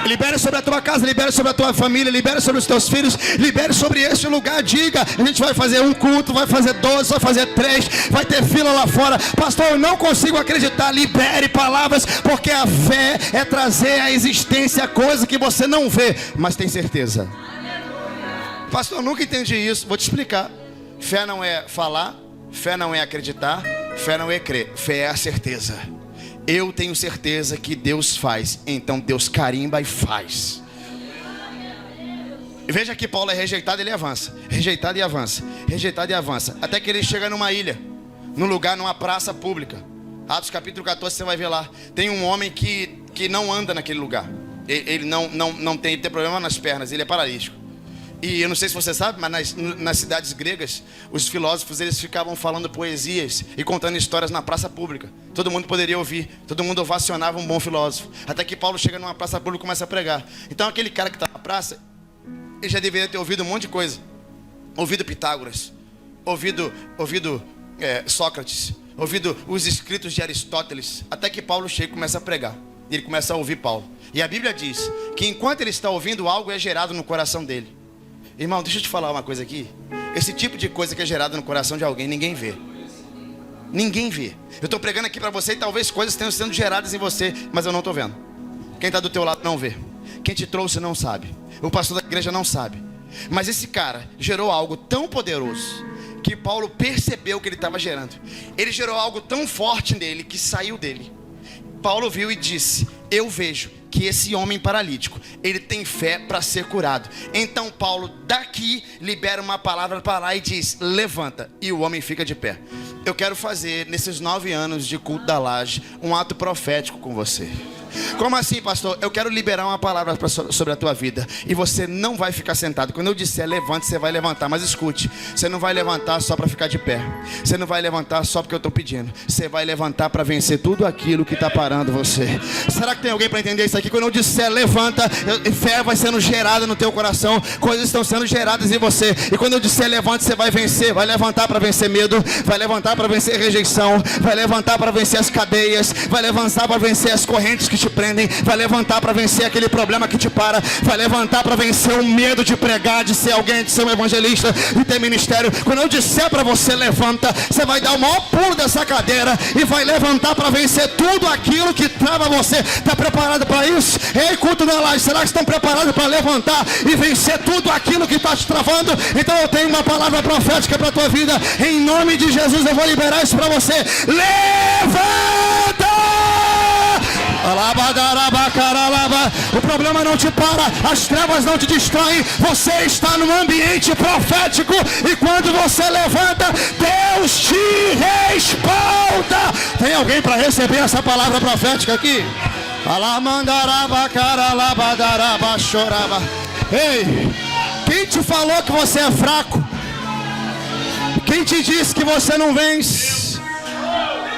Libere sobre a tua casa, libere sobre a tua família, libere sobre os teus filhos, libere sobre este lugar. Diga, a gente vai fazer um culto, vai fazer 12, vai fazer 3, vai ter fila lá fora. Pastor, eu não consigo acreditar. Libere palavras, porque a fé é trazer à existência coisa que você não vê, mas tem certeza. Pastor, eu nunca entendi isso. Vou te explicar. Fé não é falar, fé não é acreditar, fé não é crer, fé é a certeza. Eu tenho certeza que Deus faz, então Deus carimba e faz. Veja que Paulo é rejeitado, ele avança, rejeitado e avança, rejeitado e avança, até que ele chega numa ilha, num lugar, numa praça pública. Atos capítulo 14, você vai ver lá. Tem um homem que não anda naquele lugar. Ele não tem problema nas pernas, ele é paralítico. E eu não sei se você sabe, mas nas cidades gregas, os filósofos, eles ficavam falando poesias e contando histórias na praça pública. Todo mundo poderia ouvir, todo mundo ovacionava um bom filósofo. Até que Paulo chega numa praça pública e começa a pregar. Então aquele cara que está na praça, ele já deveria ter ouvido um monte de coisa. Ouvido Pitágoras, ouvido Sócrates, ouvido os escritos de Aristóteles. Até que Paulo chega e começa a pregar. E ele começa a ouvir Paulo. E a Bíblia diz que enquanto ele está ouvindo, algo é gerado no coração dele. Irmão, deixa eu te falar uma coisa aqui. Esse tipo de coisa que é gerada no coração de alguém, ninguém vê. Ninguém vê. Eu estou pregando aqui para você e talvez coisas tenham sendo geradas em você, mas eu não estou vendo. Quem está do teu lado não vê. Quem te trouxe não sabe. O pastor da igreja não sabe. Mas esse cara gerou algo tão poderoso que Paulo percebeu que ele estava gerando. Ele gerou algo tão forte nele que saiu dele. Paulo viu e disse, eu vejo que esse homem paralítico, ele tem fé para ser curado. Então Paulo daqui libera uma palavra para lá e diz, levanta, e o homem fica de pé. Eu quero fazer nesses 9 anos de culto da laje um ato profético com você. Como assim, pastor? Eu quero liberar uma palavra sobre a tua vida. E você não vai ficar sentado. Quando eu disser levante, você vai levantar. Mas escute, você não vai levantar só para ficar de pé. Você não vai levantar só porque eu estou pedindo. Você vai levantar para vencer tudo aquilo que está parando você. Será que tem alguém para entender isso aqui? Quando eu disser levanta, fé vai sendo gerada no teu coração. Coisas estão sendo geradas em você. E quando eu disser levante, você vai vencer. Vai levantar para vencer medo. Vai levantar para vencer rejeição. Vai levantar para vencer as cadeias. Vai levantar para vencer as correntes que te prendem, vai levantar para vencer aquele problema que te para, vai levantar para vencer o medo de pregar, de ser alguém, de ser um evangelista, de ter ministério. Quando eu disser para você levanta, você vai dar o maior pulo dessa cadeira e vai levantar para vencer tudo aquilo que trava você. Está preparado para isso? Ei, culto da laje, será que estão preparados para levantar e vencer tudo aquilo que está te travando? Então eu tenho uma palavra profética para a tua vida, em nome de Jesus eu vou liberar isso para você. Levanta! O problema não te para, as trevas não te distraem. Você está num ambiente profético e quando você levanta, Deus te respalda. Tem alguém para receber essa palavra profética aqui? Ei, quem te falou que você é fraco? Quem te disse que você não vence?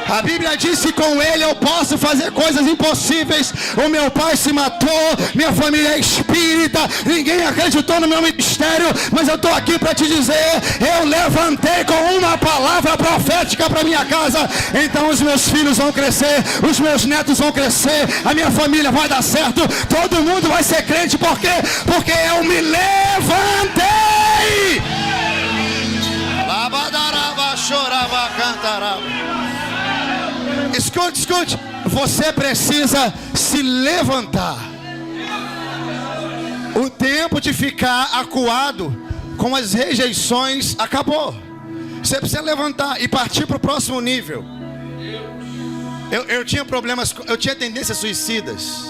A Bíblia diz que com ele eu posso fazer coisas impossíveis. O meu pai se matou, minha família é espírita, ninguém acreditou no meu ministério, mas eu estou aqui para te dizer, eu levantei com uma palavra profética para minha casa. Então os meus filhos vão crescer, os meus netos vão crescer, a minha família vai dar certo, todo mundo vai ser crente. Por quê? Porque eu me levantei. Labadaraba, chorava, cantarava. Escute, você precisa se levantar. O tempo de ficar acuado com as rejeições acabou. Você precisa levantar e partir para o próximo nível. Eu tinha problemas, eu tinha tendências suicidas.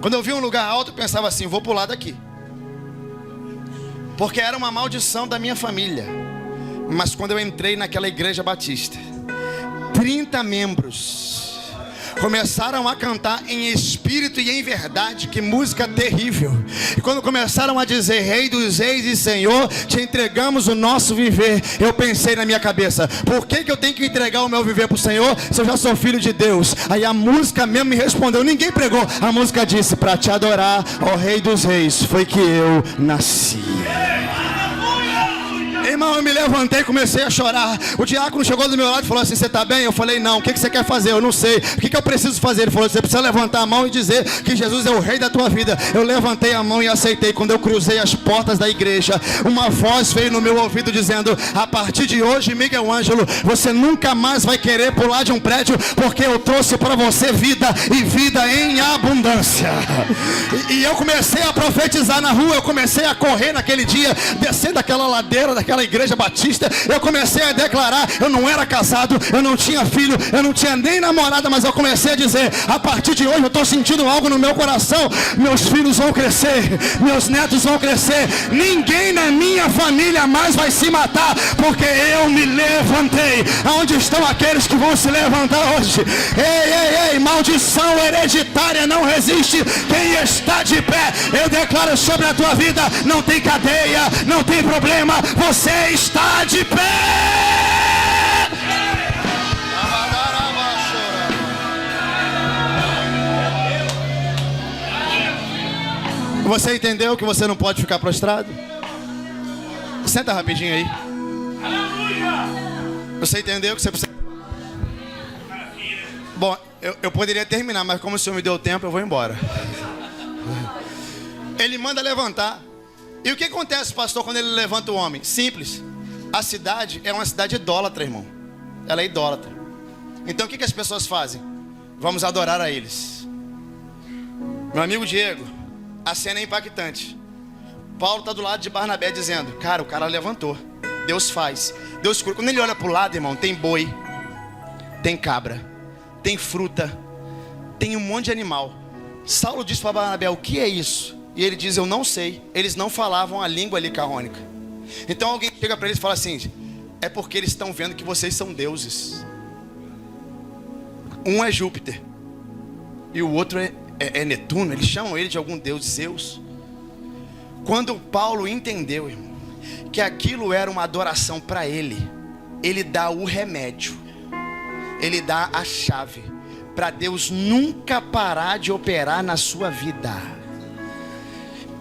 Quando eu via um lugar alto, eu pensava assim, vou pular daqui. porque era uma maldição da minha família. Mas quando eu entrei naquela igreja batista, 30 membros começaram a cantar em espírito e em verdade. Que música terrível. E quando começaram a dizer: Rei dos reis e Senhor, te entregamos o nosso viver, eu pensei na minha cabeça: por que eu tenho que entregar o meu viver para o Senhor, se eu já sou filho de Deus? Aí a música mesmo me respondeu, ninguém pregou. A música disse: para te adorar, ó Rei dos reis, foi que eu nasci. Irmão, eu me levantei e comecei a chorar. O diácono chegou do meu lado e falou assim: você está bem? Eu falei: não. O que você quer fazer? Eu não sei. O que eu preciso fazer? Ele falou: você precisa levantar a mão e dizer que Jesus é o rei da tua vida. Eu levantei a mão e aceitei. Quando eu cruzei as portas da igreja, uma voz veio no meu ouvido dizendo: a partir de hoje, Miguel Ângelo, você nunca mais vai querer pular de um prédio, porque eu trouxe para você vida, e vida em abundância. E eu comecei a profetizar na rua. Eu comecei a correr naquele dia, descendo aquela ladeira daquela igreja batista. Eu comecei a declarar: eu não era casado, eu não tinha filho, eu não tinha nem namorada, mas eu comecei a dizer: a partir de hoje eu estou sentindo algo no meu coração. Meus filhos vão crescer, meus netos vão crescer, ninguém na minha família mais vai se matar, porque eu me levantei. Aonde estão aqueles que vão se levantar hoje? Ei, maldição hereditária não resiste quem está de pé. Eu declaro sobre a tua vida: não tem cadeia, não tem problema, você está de pé. Você entendeu que você não pode ficar prostrado? Senta rapidinho aí. Você entendeu que você precisa... Bom, eu poderia terminar, mas como o Senhor me deu tempo, eu vou embora. Ele manda levantar. E o que acontece, pastor, quando ele levanta o homem? Simples. A cidade é uma cidade idólatra, irmão. Ela é idólatra. Então o que as pessoas fazem? Vamos adorar a eles. Meu amigo Diego, a cena é impactante. Paulo está do lado de Barnabé dizendo: cara, o cara levantou. Deus faz, Deus cura. Quando ele olha para o lado, irmão, tem boi, tem cabra, tem fruta, tem um monte de animal. Saulo diz para Barnabé: o que é isso? E ele diz: eu não sei. Eles não falavam a língua licaônica. Então alguém chega para eles e fala assim: é porque eles estão vendo que vocês são deuses. Um é Júpiter e o outro é Netuno. Eles chamam ele de algum deus, Zeus. Quando Paulo entendeu, irmão, que aquilo era uma adoração para ele, ele dá o remédio, ele dá a chave para Deus nunca parar de operar na sua vida.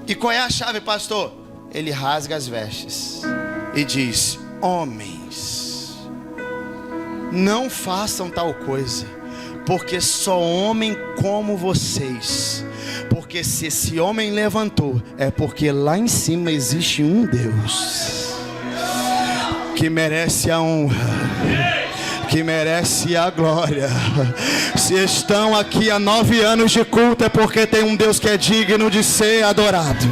E qual é a chave, pastor? Ele rasga as vestes e diz: homens, não façam tal coisa, porque só homem como vocês. Porque se esse homem levantou, é porque lá em cima existe um Deus que merece a honra, que merece a glória. Se estão aqui há 9 anos de culto, é porque tem um Deus que é digno de ser adorado.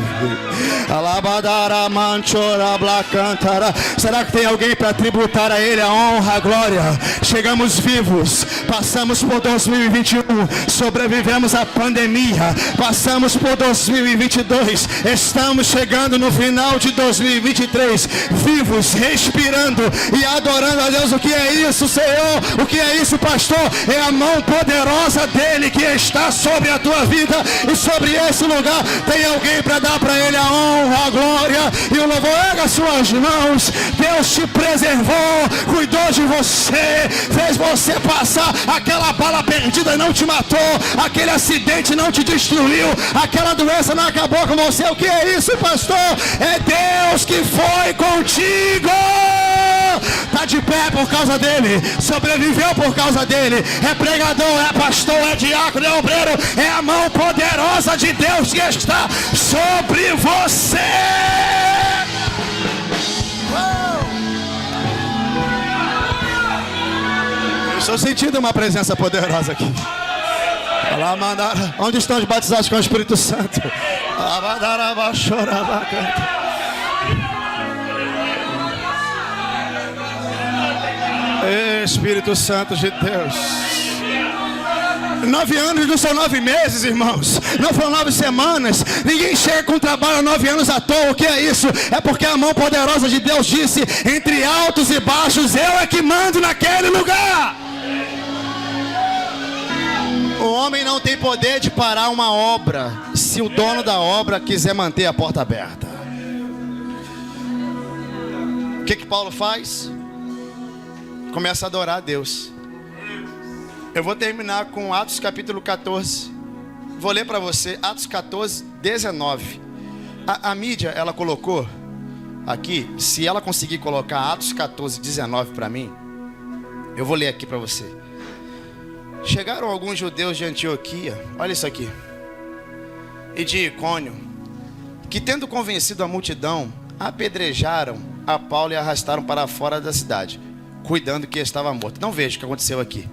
Será que tem alguém para tributar a Ele a honra, a glória? Chegamos vivos, passamos por 2021, sobrevivemos à pandemia, passamos por 2022, estamos chegando no final de 2023, vivos, respirando e adorando a Deus. O que é isso, Senhor? O que é isso, pastor? É a mão poderosa dele que está sobre a tua vida e sobre esse lugar. Tem alguém para dar para Ele a honra, a glória e o louvor? Erga suas mãos. Deus te preservou, cuidou de você, fez você passar. Aquela bala perdida não te matou, aquele acidente não te destruiu, aquela doença não acabou com você. O que é isso, pastor? É Deus que foi contigo. Está de pé por causa dele, sobreviveu por causa dele. É pregador, é pastor, é diácono, é obreiro. É a mão poderosa de Deus que está sobre você. Eu estou sentindo uma presença poderosa aqui. Onde estão os batizados com o Espírito Santo? Espírito Santo de Deus. 9 anos não são 9 meses, irmãos. Não foram 9 semanas. Ninguém chega com trabalho há 9 anos à toa. O que é isso? É porque a mão poderosa de Deus disse: entre altos e baixos, eu é que mando naquele lugar. O homem não tem poder de parar uma obra se o dono da obra quiser manter a porta aberta. O que Paulo faz? Começa a adorar a Deus. Eu vou terminar com Atos capítulo 14. Vou ler para você Atos 14, 19. A mídia, ela colocou aqui. Se ela conseguir colocar Atos 14, 19 para mim, eu vou ler aqui para você. Chegaram alguns judeus de Antioquia, olha isso aqui, e de Icônio, que tendo convencido a multidão, apedrejaram a Paulo e arrastaram para fora da cidade, cuidando que estava morto. Não veja o que aconteceu aqui.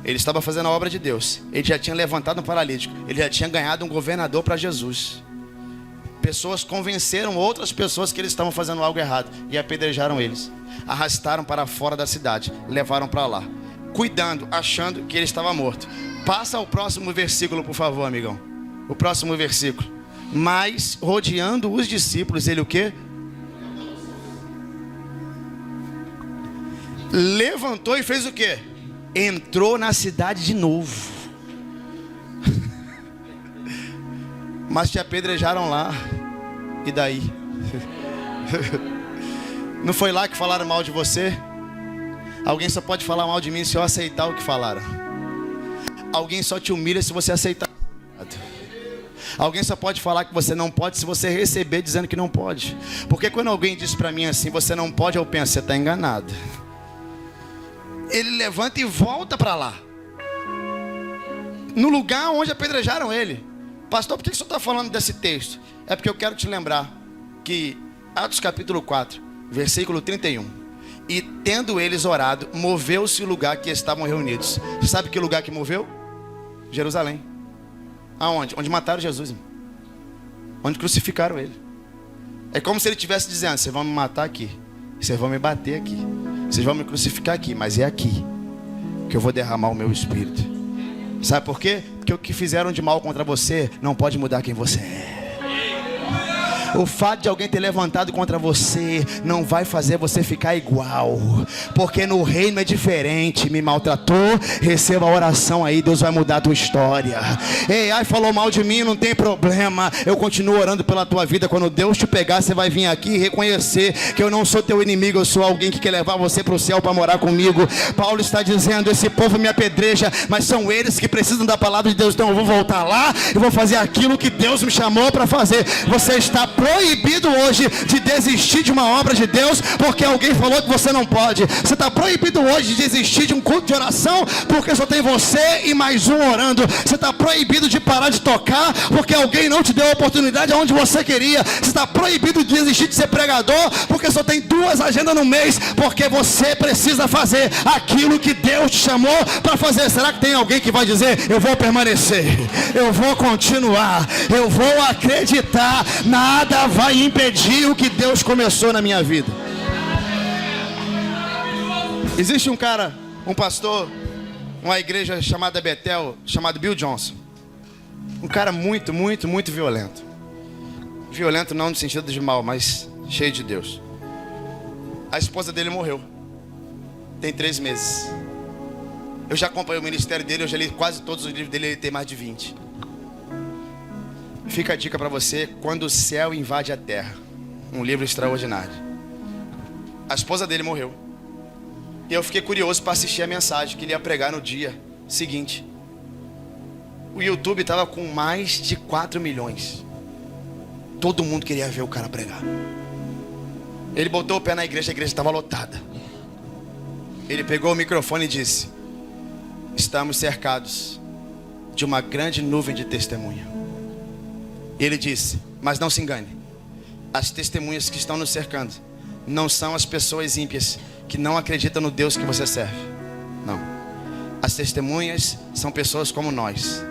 Ele estava fazendo a obra de Deus. Ele já tinha levantado um paralítico. Ele já tinha ganhado um governador para Jesus. Pessoas convenceram outras pessoas que eles estavam fazendo algo errado e apedrejaram eles. Arrastaram para fora da cidade, levaram para lá, cuidando, achando que ele estava morto. Passa o próximo versículo, por favor, amigão. O próximo versículo. Mas, rodeando os discípulos, ele o quê? Levantou e fez o quê? Entrou na cidade de novo. Mas te apedrejaram lá. E daí? Não foi lá que falaram mal de você? Alguém só pode falar mal de mim se eu aceitar o que falaram. Alguém só te humilha se você aceitar. Alguém só pode falar que você não pode se você receber dizendo que não pode. Porque quando alguém diz para mim assim, você não pode, eu penso, você está enganado. Ele levanta e volta para lá, no lugar onde apedrejaram ele. Pastor, por que o senhor está falando desse texto? É porque eu quero te lembrar que Atos capítulo 4, versículo 31. E tendo eles orado, moveu-se o lugar que estavam reunidos. Você sabe que lugar que moveu? Jerusalém. Aonde? Onde mataram Jesus, irmão. Onde crucificaram ele. É como se ele estivesse dizendo: vocês vão me matar aqui, vocês vão me bater aqui, vocês vão me crucificar aqui, mas é aqui que eu vou derramar o meu espírito. Sabe por quê? Porque o que fizeram de mal contra você não pode mudar quem você é. O fato de alguém ter levantado contra você não vai fazer você ficar igual, porque no reino é diferente. Me maltratou, receba a oração aí, Deus vai mudar a tua história. Ei, ai, falou mal de mim, não tem problema, eu continuo orando pela tua vida. Quando Deus te pegar, você vai vir aqui e reconhecer que eu não sou teu inimigo, eu sou alguém que quer levar você para o céu para morar comigo. Paulo está dizendo: esse povo me apedreja, mas são eles que precisam da palavra de Deus. Então eu vou voltar lá e vou fazer aquilo que Deus me chamou para fazer. Você está proibido hoje de desistir de uma obra de Deus porque alguém falou que você não pode. Você está proibido hoje de desistir de um culto de oração porque só tem você e mais um orando. Você está proibido de parar de tocar porque alguém não te deu a oportunidade aonde você queria. Você está proibido de desistir de ser pregador porque só tem 2 agendas no mês, porque você precisa fazer aquilo que Deus te chamou para fazer. Será que tem alguém que vai dizer: eu vou permanecer, eu vou continuar, eu vou acreditar, nada vai impedir o que Deus começou na minha vida? Existe um cara, um pastor, uma igreja chamada Betel, chamado Bill Johnson. Um cara muito, muito, muito violento. Violento não no sentido de mal, mas cheio de Deus. A esposa dele morreu tem 3 meses. Eu já acompanhei o ministério dele, eu já li quase todos os livros dele, ele tem mais de 20. Fica a dica para você: Quando o Céu Invade a Terra, um livro extraordinário. A esposa dele morreu. E eu fiquei curioso para assistir a mensagem que ele ia pregar no dia seguinte. O YouTube estava com mais de 4 milhões. Todo mundo queria ver o cara pregar. Ele botou o pé na igreja, a igreja estava lotada. Ele pegou o microfone e disse: estamos cercados de uma grande nuvem de testemunha. E ele disse: mas não se engane, as testemunhas que estão nos cercando não são as pessoas ímpias que não acreditam no Deus que você serve. Não, as testemunhas são pessoas como nós.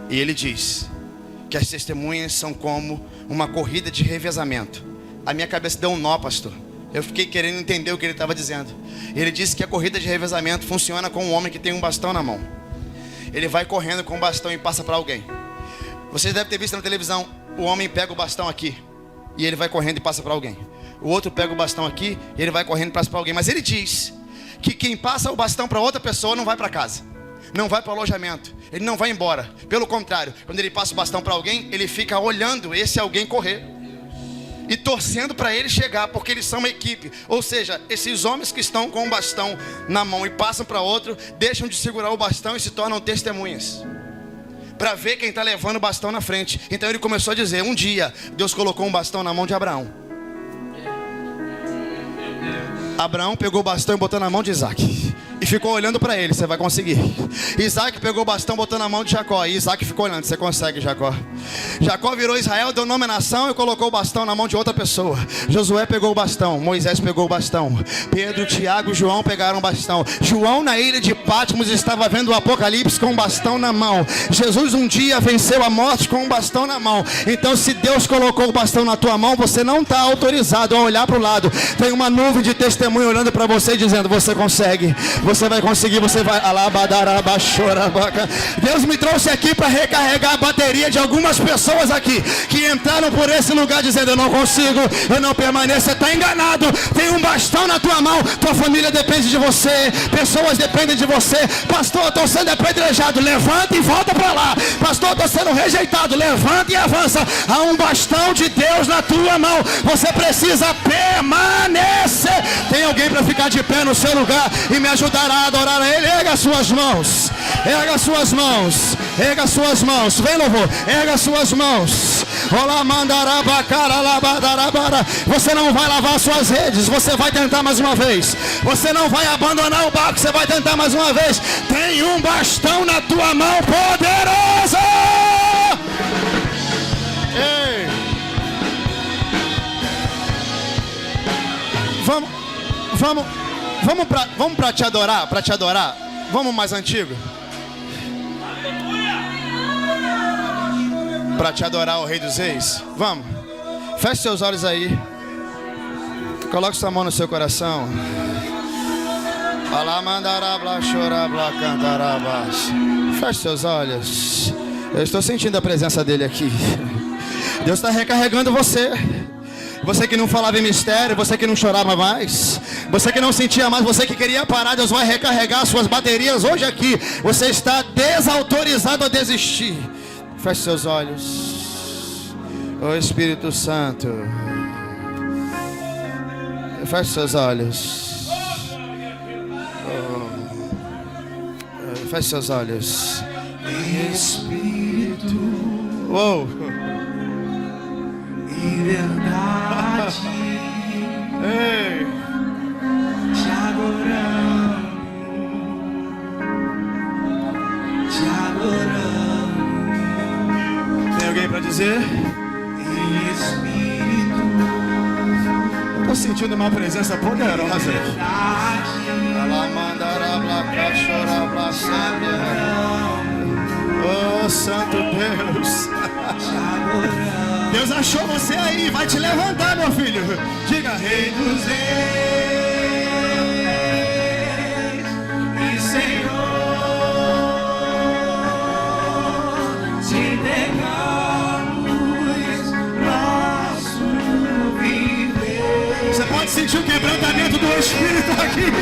E ele diz que as testemunhas são como uma corrida de revezamento. A minha cabeça deu um nó, pastor. Eu fiquei querendo entender o que ele estava dizendo. Ele disse que a corrida de revezamento funciona com um homem que tem um bastão na mão. ele vai correndo com o bastão e passa para alguém. Vocês devem ter visto na televisão, o homem pega o bastão aqui e ele vai correndo e passa para alguém. O outro pega o bastão aqui e ele vai correndo e passa para alguém. Mas ele diz que quem passa o bastão para outra pessoa não vai para casa, não vai para o alojamento, ele não vai embora. Pelo contrário, quando ele passa o bastão para alguém, ele fica olhando esse alguém correr e torcendo para ele chegar, porque eles são uma equipe. Ou seja, esses homens que estão com o bastão na mão e passam para outro, deixam de segurar o bastão e se tornam testemunhas, para ver quem está levando o bastão na frente. Então ele começou a dizer: um dia Deus colocou um bastão na mão de Abraão. Abraão pegou o bastão e botou na mão de Isaac e ficou olhando para ele. Você vai conseguir. Isaac pegou o bastão, botou na mão de Jacó, e Isaac ficou olhando. Você consegue, Jacó. Jacó virou Israel, deu nome à nação e colocou o bastão na mão de outra pessoa. Josué pegou o bastão, Moisés pegou o bastão, Pedro, Tiago e João pegaram o bastão. João na ilha de Patmos estava vendo o Apocalipse com um bastão na mão. Jesus um dia venceu a morte com um bastão na mão. Então, se Deus colocou o bastão na tua mão, você não está autorizado a olhar para o lado. Tem uma nuvem de testemunho olhando para você dizendo: você consegue, você vai conseguir, você vai. Deus me trouxe aqui para recarregar a bateria de algumas pessoas aqui que entraram por esse lugar dizendo: eu não consigo, eu não permaneço. Você está enganado. Tem um bastão na tua mão. Tua família depende de você, pessoas dependem de você. Pastor, eu estou sendo apedrejado. Levanta e volta para lá. Pastor, eu estou sendo rejeitado. Levanta e avança. Há um bastão de Deus na tua mão. Você precisa permanecer. Tem alguém para ficar de pé no seu lugar e me ajudar a adorar a Ele? Erga as suas mãos. Erga as suas mãos. Erga as suas mãos. Vem, louvor. Erga as suas mãos. Olá, mandarabacarabadarabara. Você não vai lavar suas redes. Você vai tentar mais uma vez. Você não vai abandonar o barco. Você vai tentar mais uma vez. Tem um bastão na tua mão poderoso. Ei. Vamos para te adorar, Vamos mais antigo. Para te adorar o Rei dos Reis. Vamos. Feche seus olhos aí. Coloque sua mão no seu coração. Feche seus olhos. Eu estou sentindo a presença dele aqui. Deus está recarregando você. Você que não falava em mistério, você que não chorava mais, você que não sentia mais, você que queria parar, Deus vai recarregar suas baterias hoje aqui. Você está desautorizado a desistir. Feche seus olhos. Ô Espírito Santo, feche seus olhos. Feche seus olhos. Espírito. Uou. E verdade. Ei. Te adoramos. Te adoramos. Tem alguém para dizer? Em espírito. Estou sentindo uma presença poderosa. Oh, Santo Deus. Deus achou você aí, vai te levantar, meu filho. Diga: Rei dos Reis e Senhor, te entregamos nosso viver. Você pode sentir o quebrantamento do Espírito aqui.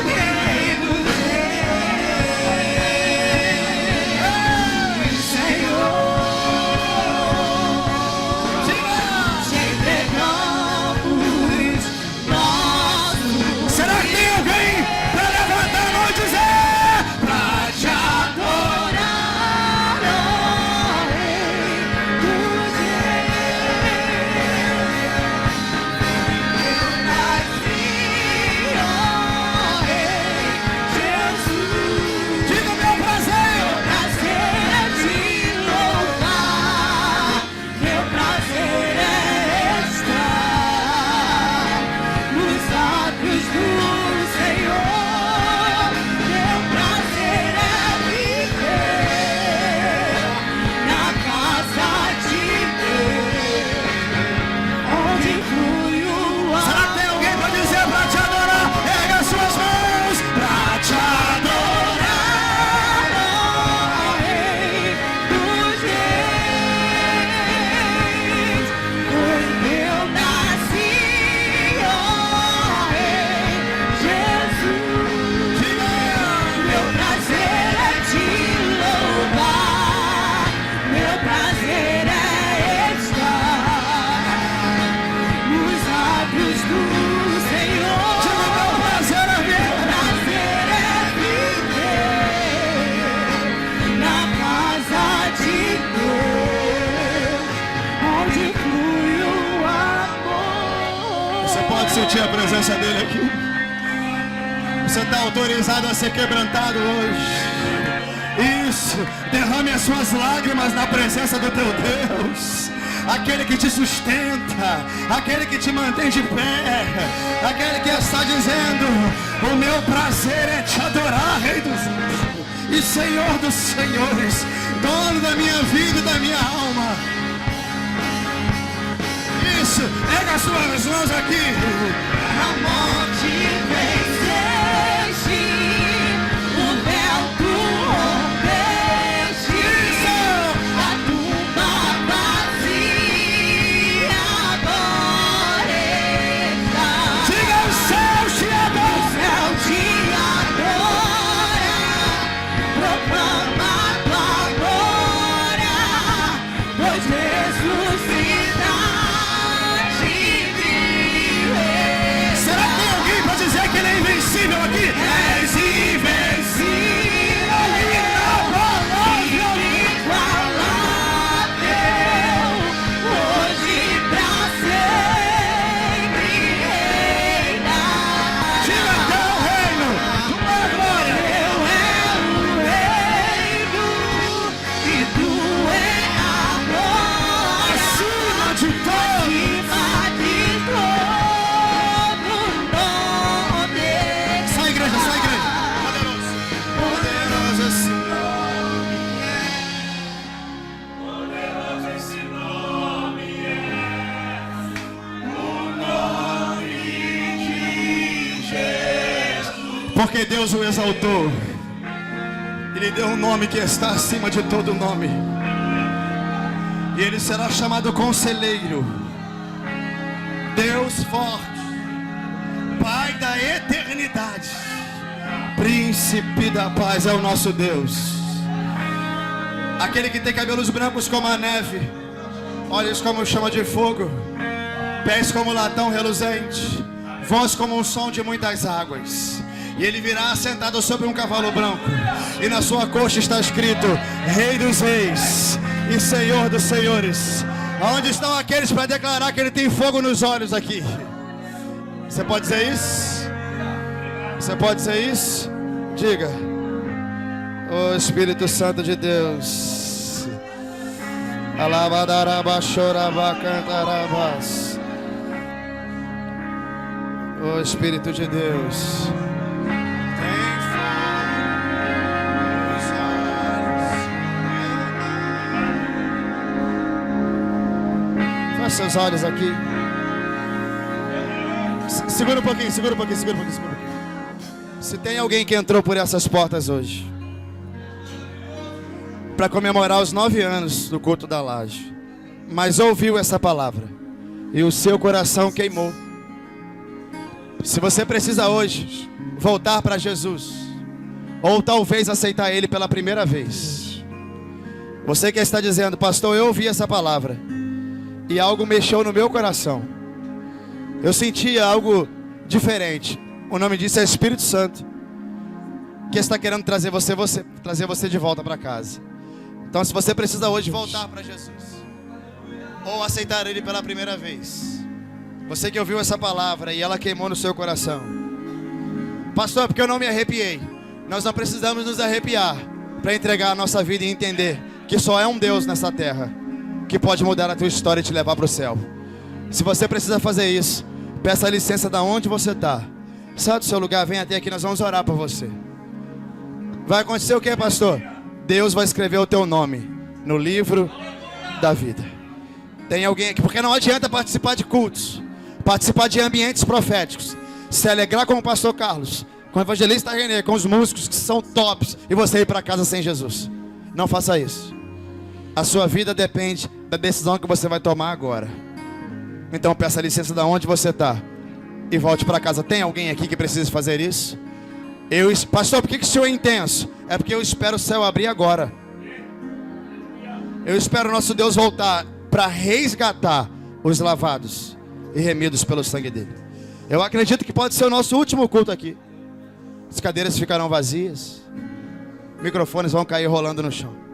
sentir a presença dele aqui. Você está autorizado a ser quebrantado hoje. Isso, derrame as suas lágrimas na presença do teu Deus. Aquele que te sustenta, aquele que te mantém de pé, aquele que está dizendo: o meu prazer é te adorar, Rei dos Reis e Senhor dos Senhores, dono da minha vida e da minha alma. Isso, pega as suas mãos aqui. A morte venceste, o véu tu rompeste, a tumba vazia agora está. Diga: o céu te adora. O céu te adora, proclama tua glória, pois ressuscitaste vive. Será que tem alguém para dizer que ele é invencível aqui? És invencível, inigualável, hoje pra sempre reina. Diga: teu reino, tua glória. Teu é o reino e tu é a glória, Acima de todos. acima de todo nome. Só a igreja, só a igreja. Poderoso. Poderoso esse porque Deus o exaltou. Ele deu um nome que está acima de todo nome. E ele será chamado Conselheiro, Deus forte, Pai da eternidade, Príncipe da paz é o nosso Deus. Aquele que tem cabelos brancos como a neve, olhos como chama de fogo, pés como latão reluzente, voz como um som de muitas águas. E ele virá sentado sobre um cavalo branco, e na sua coxa está escrito: Rei dos Reis e Senhor dos Senhores. Onde estão aqueles para declarar que ele tem fogo nos olhos aqui? Você pode dizer isso? Você pode dizer isso? Diga: ô Espírito Santo de Deus, Alabadarabachorabacantarabas. Ô Espírito de Deus, feche seus olhos aqui. Segura um pouquinho, segura um pouquinho, segura um pouquinho, segura um pouquinho. Se tem alguém que entrou por essas portas hoje para comemorar os 9 anos do culto da laje, mas ouviu essa palavra e o seu coração queimou, se você precisa hoje voltar para Jesus, ou talvez aceitar Ele pela primeira vez, você que está dizendo: pastor, eu ouvi essa palavra e algo mexeu no meu coração, eu sentia algo diferente. O nome disso é Espírito Santo, que está querendo trazer você de volta para casa. Então, se você precisa hoje voltar para Jesus, ou aceitar Ele pela primeira vez, você que ouviu essa palavra e ela queimou no seu coração: pastor, é porque eu não me arrepiei. Nós não precisamos nos arrepiar para entregar a nossa vida e entender que só é um Deus nessa terra que pode mudar a tua história e te levar para o céu. Se você precisa fazer isso, peça licença da onde você está, sai do seu lugar, vem até aqui, nós vamos orar por você. Vai acontecer o que, pastor? Deus vai escrever o teu nome no livro da vida. Tem alguém aqui, porque não adianta participar de cultos, participar de ambientes proféticos, se alegrar com o pastor Carlos, com o evangelista Renê, com os músicos que são tops, e você ir para casa sem Jesus. Não faça isso. A sua vida depende da decisão que você vai tomar agora. Então peça licença da onde você está e volte para casa. Tem alguém aqui que precisa fazer isso? Pastor, por que o senhor é intenso? É porque eu espero o céu abrir agora. Eu espero o nosso Deus voltar para resgatar os lavados e remidos pelo sangue dele. Eu acredito que pode ser o nosso último culto aqui. As cadeiras ficarão vazias, microfones vão cair rolando no chão.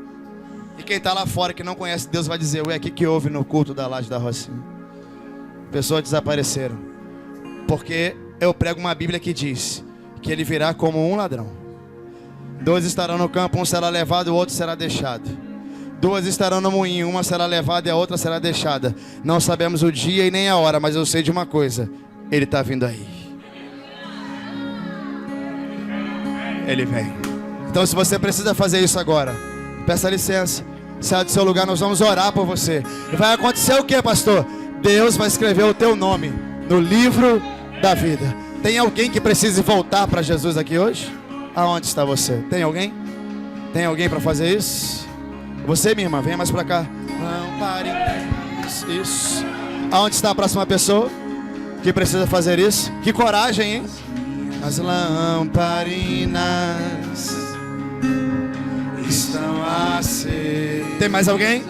E quem está lá fora que não conhece Deus vai dizer: ué, o que houve no culto da laje da Rocinha? Pessoas desapareceram. Porque eu prego uma Bíblia que diz que ele virá como um ladrão. 2 estarão no campo, um será levado, o outro será deixado. 2 estarão no moinho, uma será levada e a outra será deixada. Não sabemos o dia e nem a hora, mas eu sei de uma coisa: ele está vindo aí. Ele vem. Então, se você precisa fazer isso agora, peça licença, saia do seu lugar, nós vamos orar por você. E vai acontecer o que, pastor? Deus vai escrever o teu nome no livro da vida. Tem alguém que precise voltar para Jesus aqui hoje? Aonde está você? Tem alguém? Tem alguém para fazer isso? Você, minha irmã, venha mais para cá. Não pare. Isso. Aonde está a próxima pessoa que precisa fazer isso? Que coragem, hein? As lamparinas estão acesas. Tem mais alguém?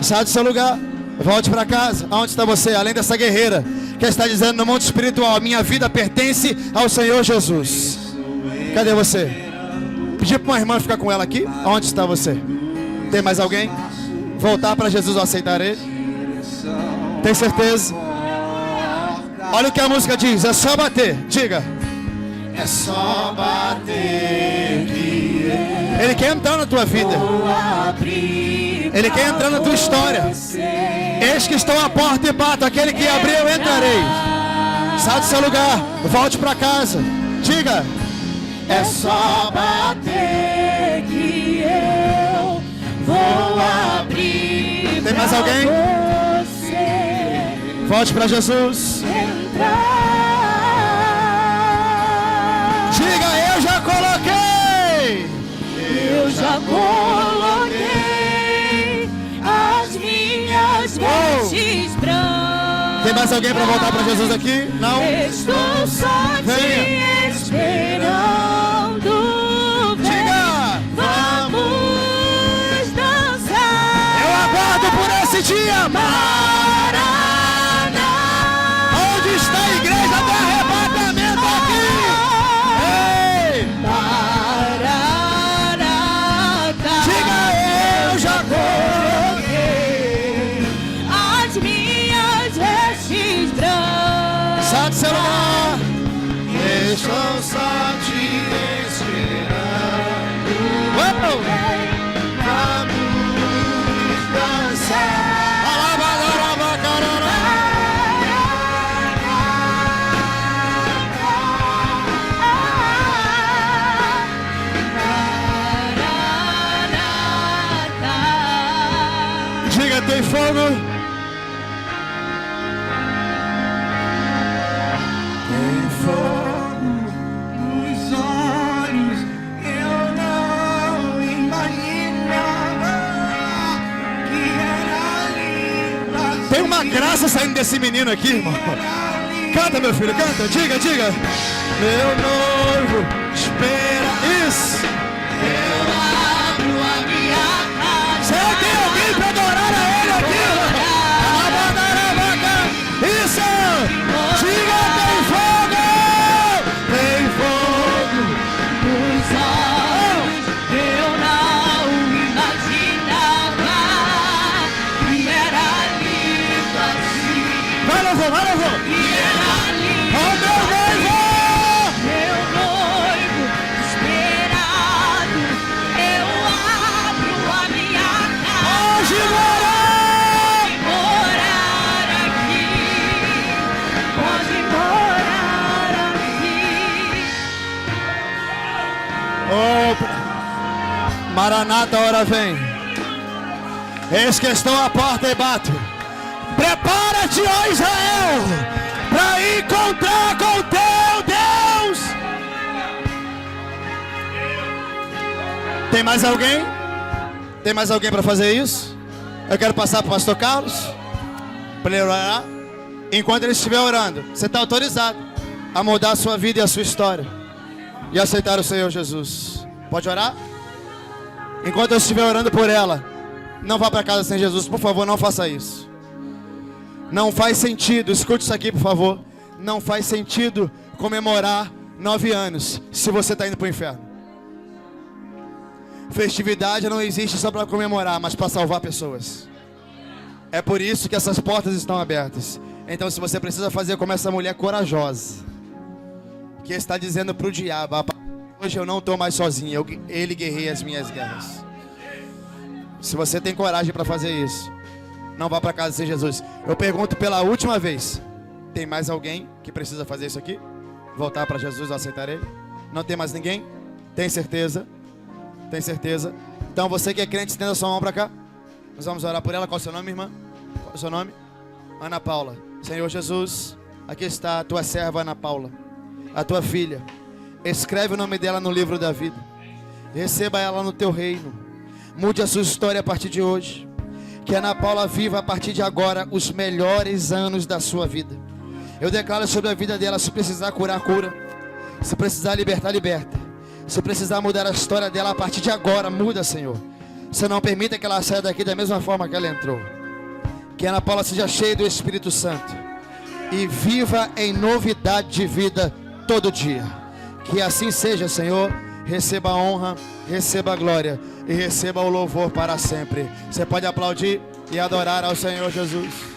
Sai do seu lugar. Volte para casa. Aonde está você? Além dessa guerreira que está dizendo no mundo espiritual: minha vida pertence ao Senhor Jesus. Cadê você? Pedi para uma irmã ficar com ela aqui. Aonde está você? Tem mais alguém? Voltar para Jesus ou aceitar Ele? Tem certeza? Olha o que a música diz. É só bater. Diga. É só bater. Ele quer entrar na tua vida. Ele quer entrar na tua história. Eis que estou à porta e bato. Aquele que abrir, eu entrarei. Sai do seu lugar. Volte para casa. Diga. É só bater que eu vou abrir. Tem mais alguém? Volte para Jesus. Diga, eu já coloquei. Eu já coloquei as minhas vestes brancas. Tem mais alguém para voltar para Jesus aqui? Não? Estou só te esperando. Diga! Vamos dançar. Eu aguardo por esse dia. Paraná. Onde está a igreja do arrebatamento aqui? Ei! Paraná. Diga, eu já Coloquei as minhas vestes brancas. sai do seu lugar. Estou só te esperando. Vamos dançar. Alabacarabá. Diga, tem fogo? Tem fogo nos olhos. Eu não imaginava que era linda. Tem uma graça saindo desse menino aqui, irmão. Canta, meu filho, canta. Diga, diga. Meu noivo espera. Isso. Eu abro a minha casa. Será que tem alguém para adorar a ele aqui? Alabacarabá. Isso. Diga, tem fogo. Tem fogo. Nos olhos eu não imaginava que era lindo assim. Vai, louvor, vai, louvor. Que era lindo. Ó, meu noivo. Meu noivo esperado. Eu abro a minha casa. Hoje morar. Morar aqui. Pode morar aqui. Oh, Maranata, a hora vem. Eis que estou à porta e bato. Prepara-te, ó Israel, para encontrar com o teu Deus. Tem mais alguém? Tem mais alguém para fazer isso? Eu quero passar para o pastor Carlos, para ele orar. Enquanto ele estiver orando, você está autorizado a mudar a sua vida e a sua história e aceitar o Senhor Jesus. Pode orar? Enquanto eu estiver orando por ela, não vá para casa sem Jesus, por favor, não faça isso. Não faz sentido, escute isso aqui, por favor. Não faz sentido comemorar 9 anos se você está indo para o inferno. Festividade não existe só para comemorar, mas para salvar pessoas. É por isso que essas portas estão abertas. Então, se você precisa fazer como essa mulher corajosa, que está dizendo para o diabo: hoje eu não estou mais sozinho, ele guerreia as minhas guerras. Se você tem coragem para fazer isso, não vá para casa sem Jesus. Eu pergunto pela última vez: tem mais alguém que precisa fazer isso aqui? Voltar para Jesus, aceitar Ele? Não tem mais ninguém? Tem certeza? Tem certeza? Então você que é crente, estenda sua mão para cá. Nós vamos orar por ela. Qual é o seu nome, irmã? Qual é o seu nome? Ana Paula. Senhor Jesus, aqui está a tua serva Ana Paula, a tua filha. Escreve o nome dela no livro da vida. Receba ela no teu reino. Mude a sua história a partir de hoje. Que Ana Paula viva a partir de agora os melhores anos da sua vida. Eu declaro sobre a vida dela: se precisar curar, cura. Se precisar libertar, liberta. Se precisar mudar a história dela a partir de agora, muda, Senhor. Você não permita que ela saia daqui da mesma forma que ela entrou. Que Ana Paula seja cheia do Espírito Santo e viva em novidade de vida todo dia. Que assim seja, Senhor. Receba a honra, receba a glória e receba o louvor para sempre. Você pode aplaudir e adorar ao Senhor Jesus.